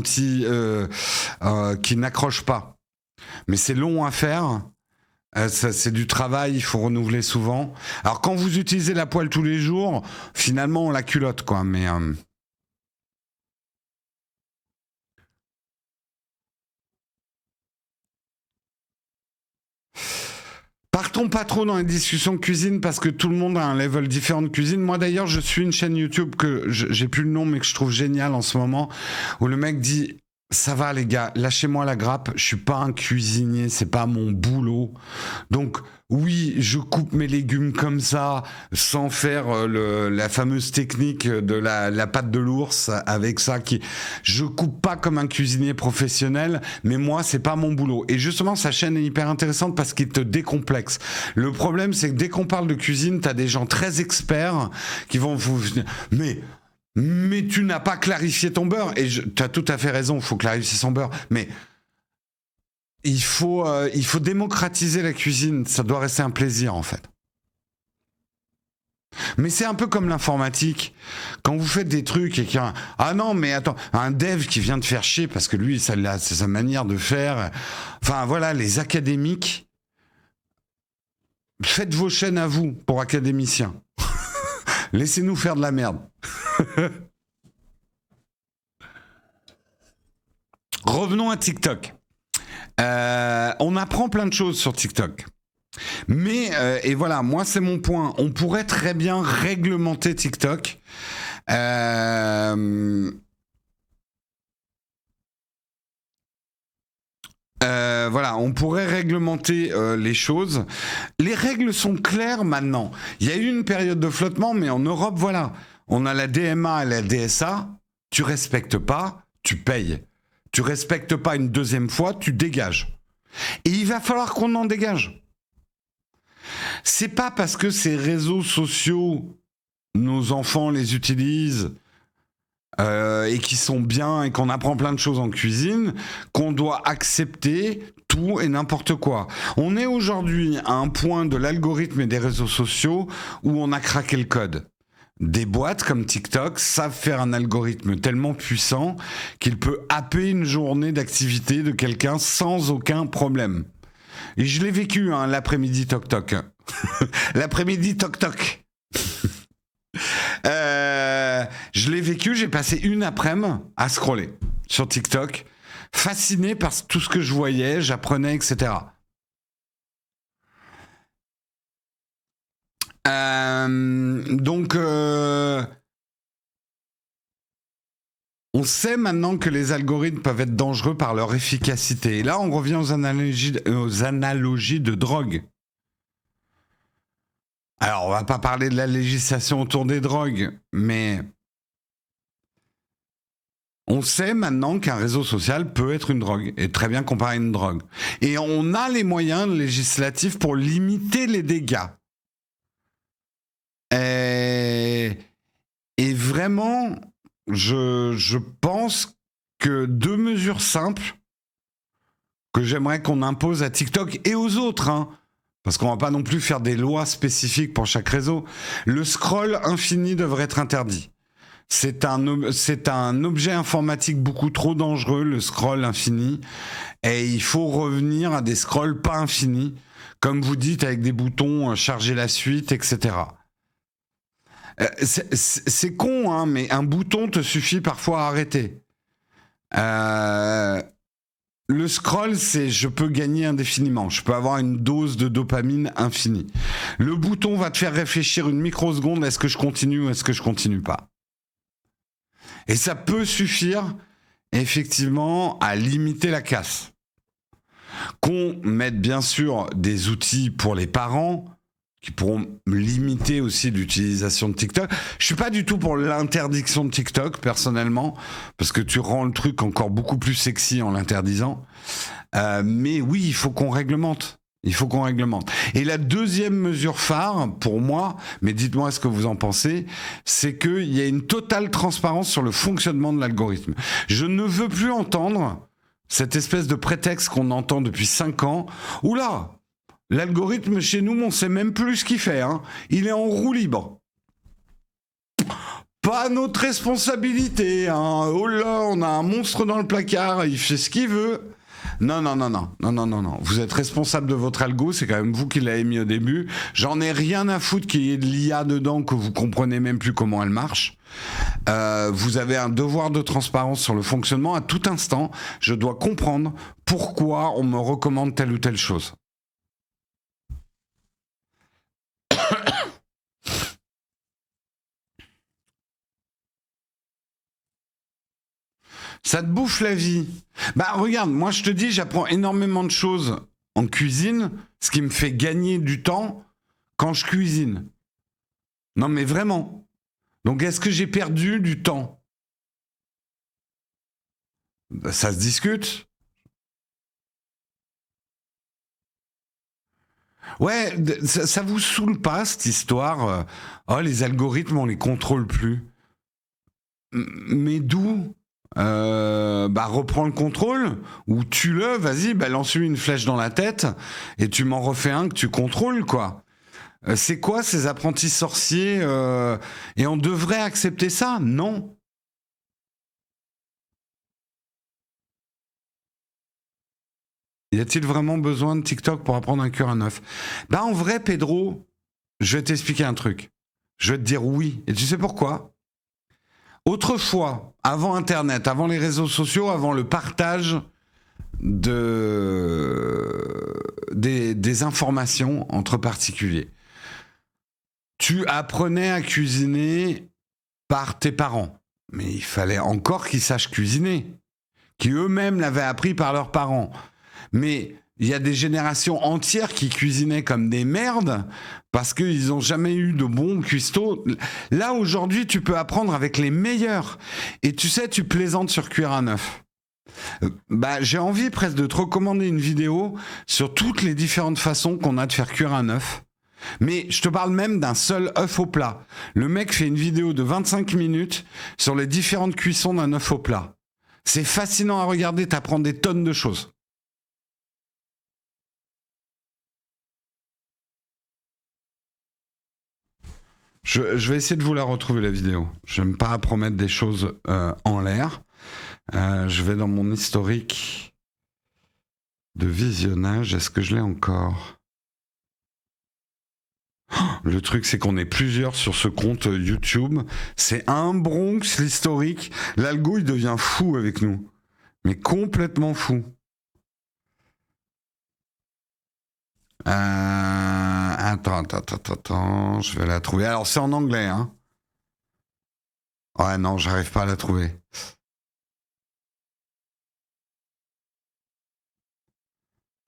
qui n'accroche pas. Mais c'est long à faire. C'est du travail, il faut renouveler souvent. Alors quand vous utilisez la poêle tous les jours, finalement on la culotte quoi. Mais partons pas trop dans les discussions de cuisine parce que tout le monde a un level différent de cuisine. Moi d'ailleurs, je suis une chaîne YouTube que j'ai plus le nom mais que je trouve génial en ce moment où le mec dit ça va les gars, lâchez-moi la grappe, je suis pas un cuisinier, c'est pas mon boulot. Donc oui, je coupe mes légumes comme ça, sans faire la fameuse technique de la patte de l'ours avec ça qui, je coupe pas comme un cuisinier professionnel, mais moi c'est pas mon boulot. Et justement, sa chaîne est hyper intéressante parce qu'il te décomplexe. Le problème, c'est que dès qu'on parle de cuisine, t'as des gens très experts qui vont vous, mais tu n'as pas clarifié ton beurre. Et tu as tout à fait raison, il faut clarifier son beurre. Mais il faut démocratiser la cuisine. Ça doit rester un plaisir, en fait. Mais c'est un peu comme l'informatique. Quand vous faites des trucs et qu'il y a ah non, mais attends, un dev qui vient de faire chier parce que lui, c'est sa manière de faire. Enfin, voilà, les académiques. Faites vos chaînes à vous pour académiciens. Laissez-nous faire de la merde. Revenons à TikTok. On apprend plein de choses sur TikTok. Mais, et voilà, moi c'est mon point, on pourrait très bien réglementer TikTok. Voilà, on pourrait réglementer les choses. Les règles sont claires maintenant. Il y a eu une période de flottement, mais en Europe, voilà, on a la DMA et la DSA. Tu respectes pas, tu payes. Tu respectes pas une deuxième fois, tu dégages. Et il va falloir qu'on en dégage. C'est pas parce que ces réseaux sociaux, nos enfants les utilisent et qui sont bien et qu'on apprend plein de choses en cuisine, qu'on doit accepter tout et n'importe quoi. On est aujourd'hui à un point de l'algorithme et des réseaux sociaux où on a craqué le code. Des boîtes comme TikTok savent faire un algorithme tellement puissant qu'il peut happer une journée d'activité de quelqu'un sans aucun problème. Et je l'ai vécu, hein, l'après-midi toc-toc. L'après-midi toc-toc. Je l'ai vécu, j'ai passé une après-midi à scroller sur TikTok, fasciné par tout ce que je voyais, j'apprenais, etc. Donc, on sait maintenant que les algorithmes peuvent être dangereux par leur efficacité. Et là, on revient aux analogies de drogue. Alors, on va pas parler de la législation autour des drogues, mais on sait maintenant qu'un réseau social peut être une drogue, et très bien comparé à une drogue. Et on a les moyens législatifs pour limiter les dégâts. Et vraiment, je pense que 2 mesures simples que j'aimerais qu'on impose à TikTok et aux autres, hein, parce qu'on va pas non plus faire des lois spécifiques pour chaque réseau. Le scroll infini devrait être interdit. C'est un objet informatique beaucoup trop dangereux, le scroll infini, et il faut revenir à des scrolls pas infinis, comme vous dites, avec des boutons charger la suite, etc. C'est con, hein, mais un bouton te suffit parfois à arrêter. Le scroll, c'est je peux gagner indéfiniment. Je peux avoir une dose de dopamine infinie. Le bouton va te faire réfléchir une microseconde. Est-ce que je continue ou est-ce que je continue pas? Et ça peut suffire, effectivement, à limiter la casse. Qu'on mette bien sûr des outils pour les parents qui pourront limiter aussi l'utilisation de TikTok. Je suis pas du tout pour l'interdiction de TikTok, personnellement, parce que tu rends le truc encore beaucoup plus sexy en l'interdisant. Mais oui, il faut qu'on réglemente. Il faut qu'on réglemente. Et la deuxième mesure phare, pour moi, mais dites-moi ce que vous en pensez, c'est qu'il y a une totale transparence sur le fonctionnement de l'algorithme. Je ne veux plus entendre cette espèce de prétexte qu'on entend depuis 5 ans. Oula, l'algorithme chez nous, on sait même plus ce qu'il fait. Hein. Il est en roue libre. Pas notre responsabilité. Hein. Oh là, on a un monstre dans le placard, il fait ce qu'il veut. Non. Vous êtes responsable de votre algo, c'est quand même vous qui l'avez mis au début. J'en ai rien à foutre qu'il y ait de l'IA dedans, que vous comprenez même plus comment elle marche. Vous avez un devoir de transparence sur le fonctionnement. À tout instant, je dois comprendre pourquoi on me recommande telle ou telle chose. Ça te bouffe la vie. Bah regarde, moi je te dis, j'apprends énormément de choses en cuisine, ce qui me fait gagner du temps quand je cuisine. Non mais vraiment. Donc est-ce que j'ai perdu du temps? Bah, ça se discute. Ouais, ça vous saoule pas cette histoire? Oh, les algorithmes, on les contrôle plus. Mais d'où? Bah reprends le contrôle ou tue-le, vas-y, bah lance-lui une flèche dans la tête et tu m'en refais un que tu contrôles, quoi. C'est quoi ces apprentis sorciers et on devrait accepter ça? Non. Y a-t-il vraiment besoin de TikTok pour apprendre un cœur à neuf? Bah en vrai, Pedro, je vais t'expliquer un truc. Je vais te dire oui. Et tu sais pourquoi? Autrefois, avant Internet, avant les réseaux sociaux, avant le partage des informations entre particuliers, tu apprenais à cuisiner par tes parents. Mais il fallait encore qu'ils sachent cuisiner, qui eux-mêmes l'avaient appris par leurs parents. Mais il y a des générations entières qui cuisinaient comme des merdes parce qu'ils n'ont jamais eu de bons cuistots. Là, aujourd'hui, tu peux apprendre avec les meilleurs. Et tu sais, tu plaisantes sur cuire un œuf. Bah, j'ai envie presque de te recommander une vidéo sur toutes les différentes façons qu'on a de faire cuire un œuf. Mais je te parle même d'un seul œuf au plat. Le mec fait une vidéo de 25 minutes sur les différentes cuissons d'un œuf au plat. C'est fascinant à regarder, t'apprends des tonnes de choses. Je vais essayer de vous la retrouver, la vidéo. Je n'aime pas promettre des choses en l'air. Je vais dans mon historique de visionnage. Est-ce que je l'ai encore? Le truc, c'est qu'on est plusieurs sur ce compte YouTube. C'est un Bronx, l'historique. L'algo, il devient fou avec nous. Mais complètement fou. Attends, je vais la trouver. Alors, c'est en anglais, hein. Ouais, non, j'arrive pas à la trouver.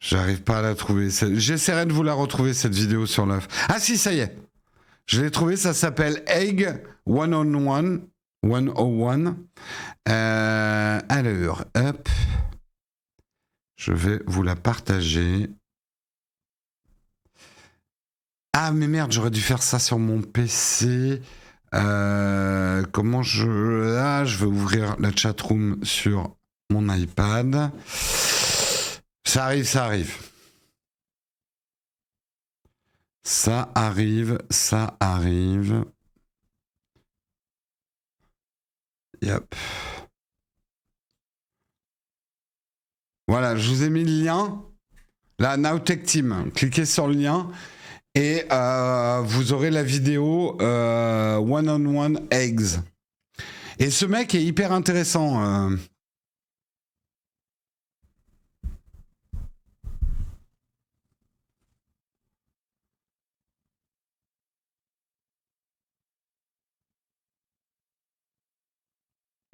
J'arrive pas à la trouver. J'essaierai de vous la retrouver, cette vidéo sur l'œuf. Ah si, ça y est. Je l'ai trouvé, ça s'appelle Egg 101. 101. Alors, hop. Je vais vous la partager. Ah, mais merde, j'aurais dû faire ça sur mon PC. Comment je... Ah, je vais ouvrir la chatroom sur mon iPad. Ça arrive. Ça arrive. Yep. Voilà, je vous ai mis le lien. Là, Nowtech Team. Cliquez sur le lien et vous aurez la vidéo One-on-One Eggs. Et ce mec est hyper intéressant.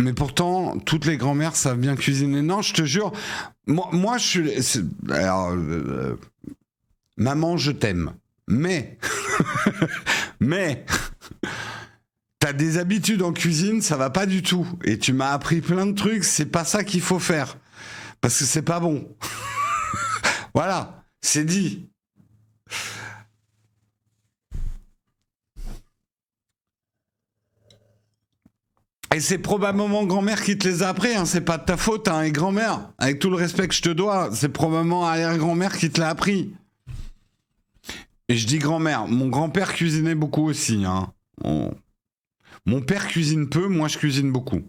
Mais pourtant, toutes les grand-mères savent bien cuisiner. Non, je te jure, moi je suis... Alors, maman, je t'aime. Mais... mais... T'as des habitudes en cuisine, ça va pas du tout. Et tu m'as appris plein de trucs, c'est pas ça qu'il faut faire. Parce que c'est pas bon. Voilà, c'est dit. Et c'est probablement grand-mère qui te les a appris, hein. C'est pas de ta faute, hein, et grand-mère. Avec tout le respect que je te dois, c'est probablement arrière-grand-mère qui te l'a appris. Et je dis grand-mère, mon grand-père cuisinait beaucoup aussi, hein. Mon père cuisine peu, moi je cuisine beaucoup.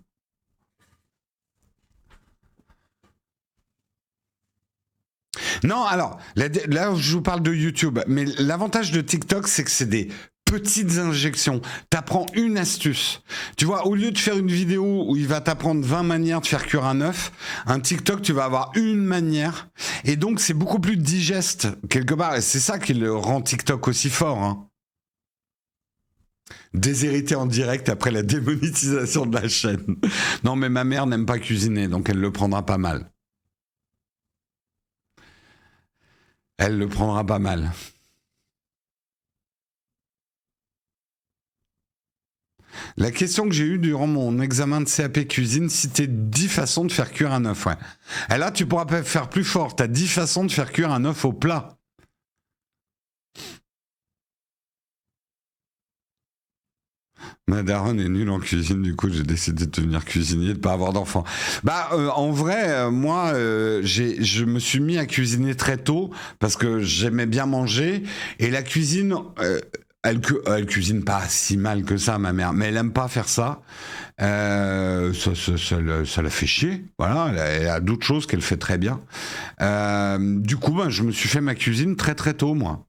Non, alors, là je vous parle de YouTube, mais l'avantage de TikTok, c'est que c'est des petites injections. T'apprends une astuce. Tu vois, au lieu de faire une vidéo où il va t'apprendre 20 manières de faire cuire un œuf, un TikTok, tu vas avoir une manière. Et donc, c'est beaucoup plus digeste, quelque part. Et c'est ça qui le rend TikTok aussi fort, hein. Déshérité en direct après la démonétisation de la chaîne. Non, mais ma mère n'aime pas cuisiner, donc elle le prendra pas mal. Elle le prendra pas mal. La question que j'ai eue durant mon examen de CAP cuisine, c'était 10 façons de faire cuire un œuf, ouais. Et là, tu pourras pas faire plus fort. T'as 10 façons de faire cuire un œuf au plat. Ma daronne est nulle en cuisine, du coup j'ai décidé de devenir cuisinier, de pas avoir d'enfant. Bah en vrai, moi je me suis mis à cuisiner très tôt parce que j'aimais bien manger et la cuisine, elle cuisine pas si mal que ça ma mère, mais elle aime pas faire ça. Ça la fait chier, voilà. Elle a d'autres choses qu'elle fait très bien. Du coup, ben, je me suis fait ma cuisine très très tôt moi.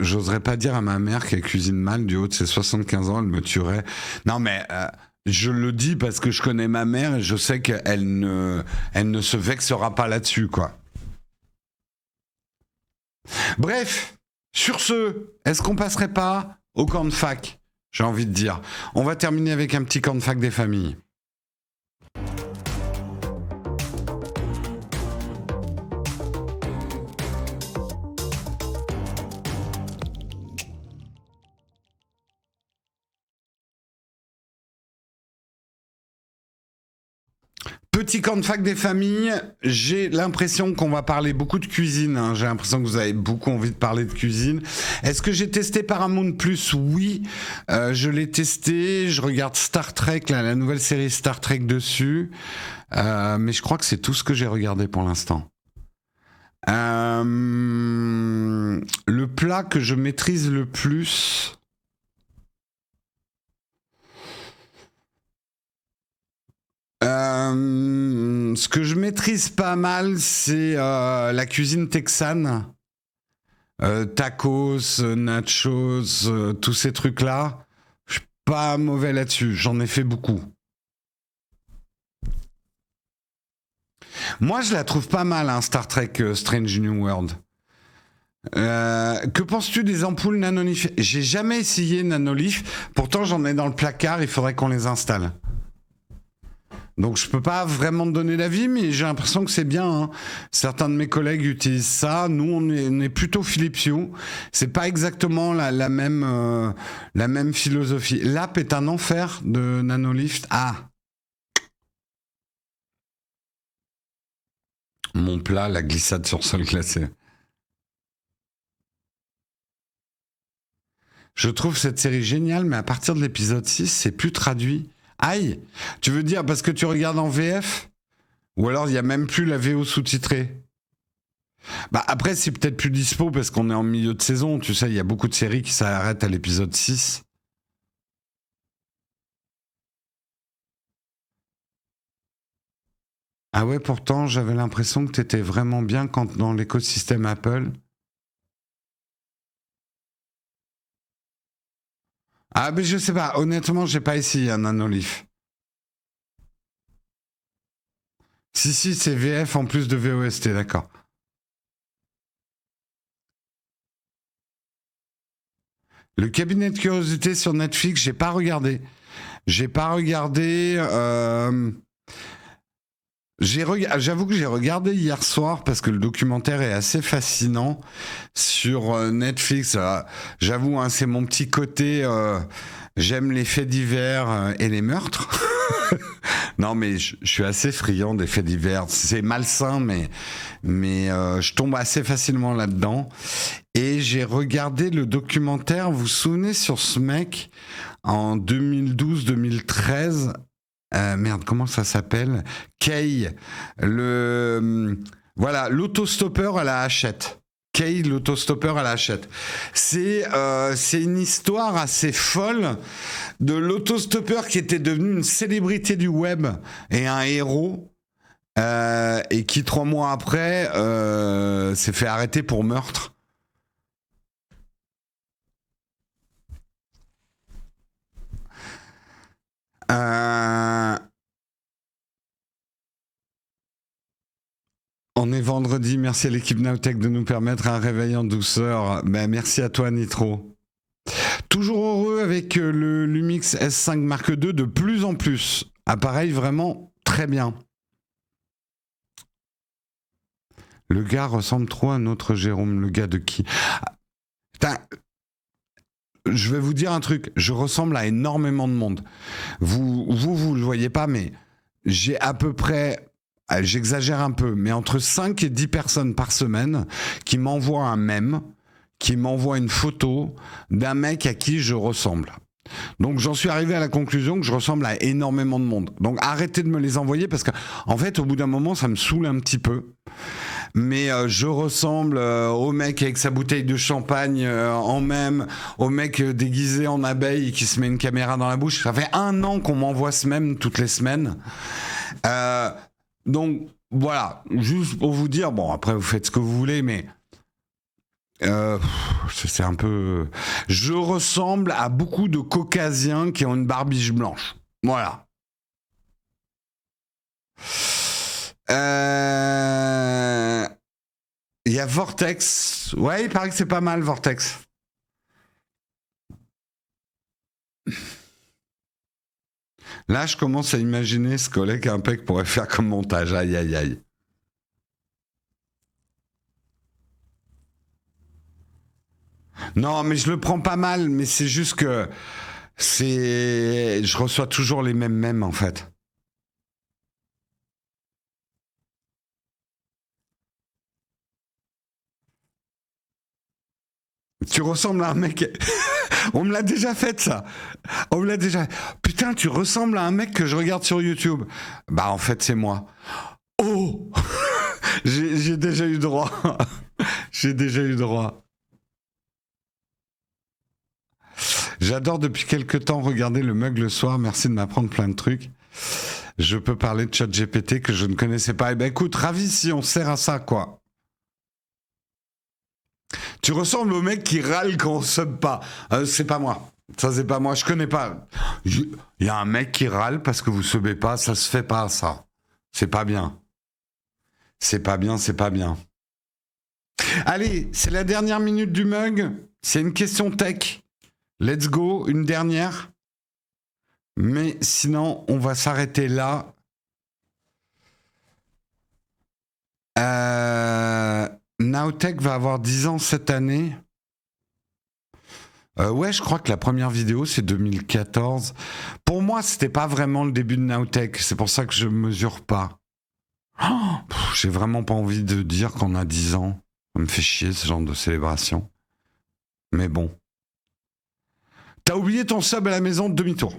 J'oserais pas dire à ma mère qu'elle cuisine mal du haut de ses 75 ans, elle me tuerait. Non, mais je le dis parce que je connais ma mère et je sais elle ne se vexera pas là-dessus, quoi. Bref, sur ce, est-ce qu'on passerait pas au camp de fac? J'ai envie de dire. On va terminer avec un petit camp de fac des familles. Petit camp de fac des familles, j'ai l'impression qu'on va parler beaucoup de cuisine, hein. J'ai l'impression que vous avez beaucoup envie de parler de cuisine. Est-ce que j'ai testé Paramount Plus? Oui, je l'ai testé, je regarde Star Trek, là, la nouvelle série Star Trek dessus, mais je crois que c'est tout ce que j'ai regardé pour l'instant. Le plat que je maîtrise le plus... ce que je maîtrise pas mal, c'est la cuisine texane. Tacos, nachos, tous ces trucs-là. Je suis pas mauvais là-dessus. J'en ai fait beaucoup. Moi, je la trouve pas mal, hein, Star Trek Strange New World. Que penses-tu des ampoules Nanolith? J'ai jamais essayé Nanolith. Pourtant, j'en ai dans le placard. Il faudrait qu'on les installe. Donc, je peux pas vraiment te donner d'avis, mais j'ai l'impression que c'est bien. Hein. Certains de mes collègues utilisent ça. Nous, on est plutôt Philips Hue. C'est pas exactement la même philosophie. L'app est un enfer de Nanolith. Ah. Mon plat, la glissade sur sol glacé. Je trouve cette série géniale, mais à partir de l'épisode 6, c'est plus traduit. Aïe! Tu veux dire parce que tu regardes en VF? Ou alors il n'y a même plus la VO sous-titrée? Bah après, c'est peut-être plus dispo parce qu'on est en milieu de saison. Tu sais, il y a beaucoup de séries qui s'arrêtent à l'épisode 6. Ah ouais, pourtant, j'avais l'impression que t'étais vraiment bien quand dans l'écosystème Apple. Ah, mais je sais pas. Honnêtement, j'ai pas essayé un Nanolith. Si, c'est VF en plus de VOST, d'accord. Le cabinet de curiosité sur Netflix, j'ai pas regardé. J'ai pas regardé. J'avoue que j'ai regardé hier soir parce que le documentaire est assez fascinant sur Netflix. J'avoue, hein, c'est mon petit côté. J'aime les faits divers et les meurtres. Non, mais je suis assez friand des faits divers. C'est malsain, mais je tombe assez facilement là-dedans. Et j'ai regardé le documentaire. Vous vous souvenez sur ce mec en 2012-2013? Merde, comment ça s'appelle? Kay, voilà, l'autostoppeur à la Hachette. Kay, l'autostoppeur à la Hachette. C'est une histoire assez folle de l'autostoppeur qui était devenu une célébrité du web et un héros. Et qui 3 mois après s'est fait arrêter pour meurtre. On est vendredi, merci à l'équipe Nowtech de nous permettre un réveil en douceur. Ben, merci à toi Nitro. Toujours heureux avec le Lumix S5 Mark II de plus en plus. Appareil vraiment très bien. Le gars ressemble trop à notre Jérôme. Le gars de qui? Putain, je vais vous dire un truc. Je ressemble à énormément de monde. Vous le voyez pas, mais j'ai à peu près... J'exagère un peu, mais entre 5 et 10 personnes par semaine qui m'envoient un mème, qui m'envoient une photo d'un mec à qui je ressemble. Donc j'en suis arrivé à la conclusion que je ressemble à énormément de monde. Donc arrêtez de me les envoyer parce que, en fait, au bout d'un moment, ça me saoule un petit peu. Mais je ressemble au mec avec sa bouteille de champagne en mème, au mec déguisé en abeille qui se met une caméra dans la bouche. Ça fait 1 an qu'on m'envoie ce mème toutes les semaines. Donc voilà, juste pour vous dire, bon après vous faites ce que vous voulez, mais c'est un peu... Je ressemble à beaucoup de caucasiens qui ont une barbiche blanche. Voilà. Il y a Vortex. Ouais, il paraît que c'est pas mal, Vortex. Là, je commence à imaginer ce collègue Impec pourrait faire comme montage. Aïe, aïe, aïe. Non, mais je le prends pas mal, mais c'est juste que je reçois toujours les mêmes mèmes, en fait. Tu ressembles à un mec... On me l'a déjà fait, ça. On me l'a déjà... Putain, tu ressembles à un mec que je regarde sur YouTube. Bah, en fait, c'est moi. Oh. J'ai déjà eu droit. J'ai déjà eu droit. J'adore depuis quelques temps regarder le mug le soir. Merci de m'apprendre plein de trucs. Je peux parler de ChatGPT que je ne connaissais pas. Eh ben, écoute, ravi si on sert à ça, quoi. Tu ressembles au mec qui râle quand on sub pas. C'est pas moi. Ça, c'est pas moi, je connais pas. Il y a un mec qui râle parce que vous subez pas, ça se fait pas, ça. C'est pas bien. C'est pas bien, c'est pas bien. Allez, c'est la dernière minute du mug. C'est une question tech. Let's go, une dernière. Mais sinon, on va s'arrêter là. Nowtech va avoir 10 ans cette année. Ouais, je crois que la première vidéo, c'est 2014. Pour moi, c'était pas vraiment le début de Nowtech. C'est pour ça que je mesure pas. Oh, j'ai vraiment pas envie de dire qu'on a 10 ans. Ça me fait chier, ce genre de célébration. Mais bon. T'as oublié ton sub à la maison de demi-tour.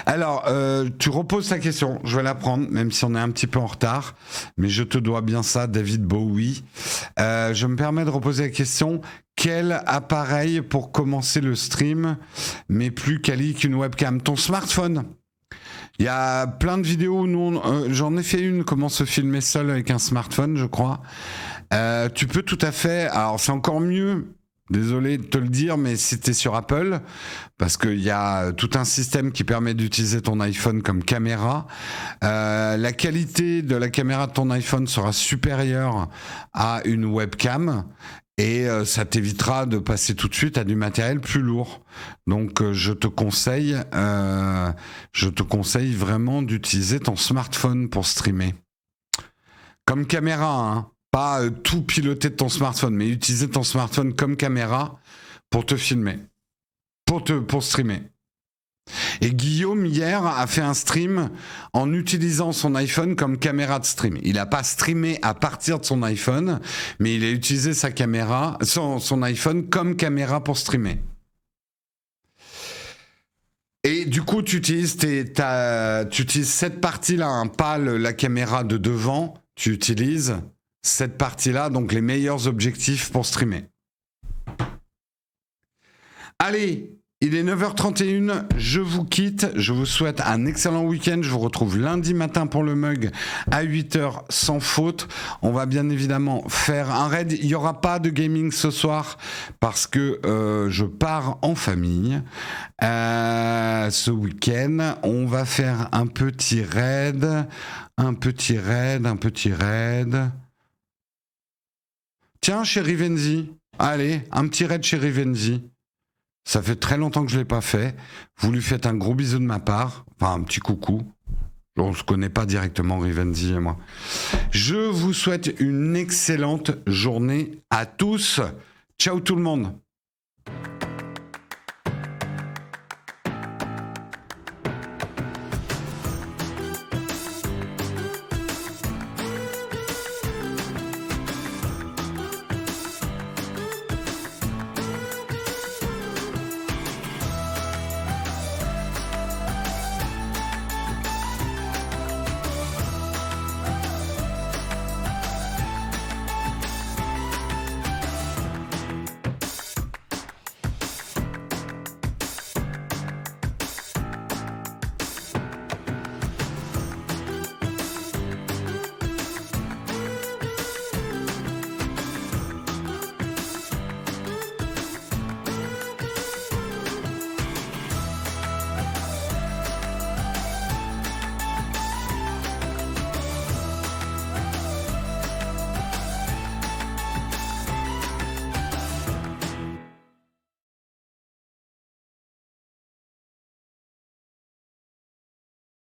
Alors, tu reposes ta question. Je vais la prendre, même si on est un petit peu en retard. Mais je te dois bien ça, David Bowie. Je me permets de reposer la question. Quel appareil pour commencer le stream, mais plus quali qu'une webcam? Ton smartphone. Il y a plein de vidéos où nous, j'en ai fait une, comment se filmer seul avec un smartphone, je crois. Tu peux tout à fait... Alors, c'est encore mieux, désolé de te le dire, mais si t'es sur Apple, parce qu'il y a tout un système qui permet d'utiliser ton iPhone comme caméra. La qualité de la caméra de ton iPhone sera supérieure à une webcam. Et ça t'évitera de passer tout de suite à du matériel plus lourd. Donc je te conseille vraiment d'utiliser ton smartphone pour streamer. Comme caméra, hein. Pas tout piloter de ton smartphone, mais utiliser ton smartphone comme caméra pour te filmer, pour streamer. Et Guillaume, hier, a fait un stream en utilisant son iPhone comme caméra de stream. Il n'a pas streamé à partir de son iPhone, mais il a utilisé sa caméra, son iPhone comme caméra pour streamer. Et du coup, tu utilises cette partie-là, hein, pas la caméra de devant, tu utilises cette partie-là, donc les meilleurs objectifs pour streamer. Allez! Il est 9h31, je vous quitte, je vous souhaite un excellent week-end, je vous retrouve lundi matin pour le mug à 8h sans faute. On va bien évidemment faire un raid, il n'y aura pas de gaming ce soir parce que je pars en famille. Ce week-end, on va faire un petit raid. Tiens, chez Rivenzi, allez, un petit raid chez Rivenzi. Ça fait très longtemps que je ne l'ai pas fait. Vous lui faites un gros bisou de ma part. Enfin, un petit coucou. On ne se connaît pas directement, Rivenzi et moi. Je vous souhaite une excellente journée à tous. Ciao tout le monde.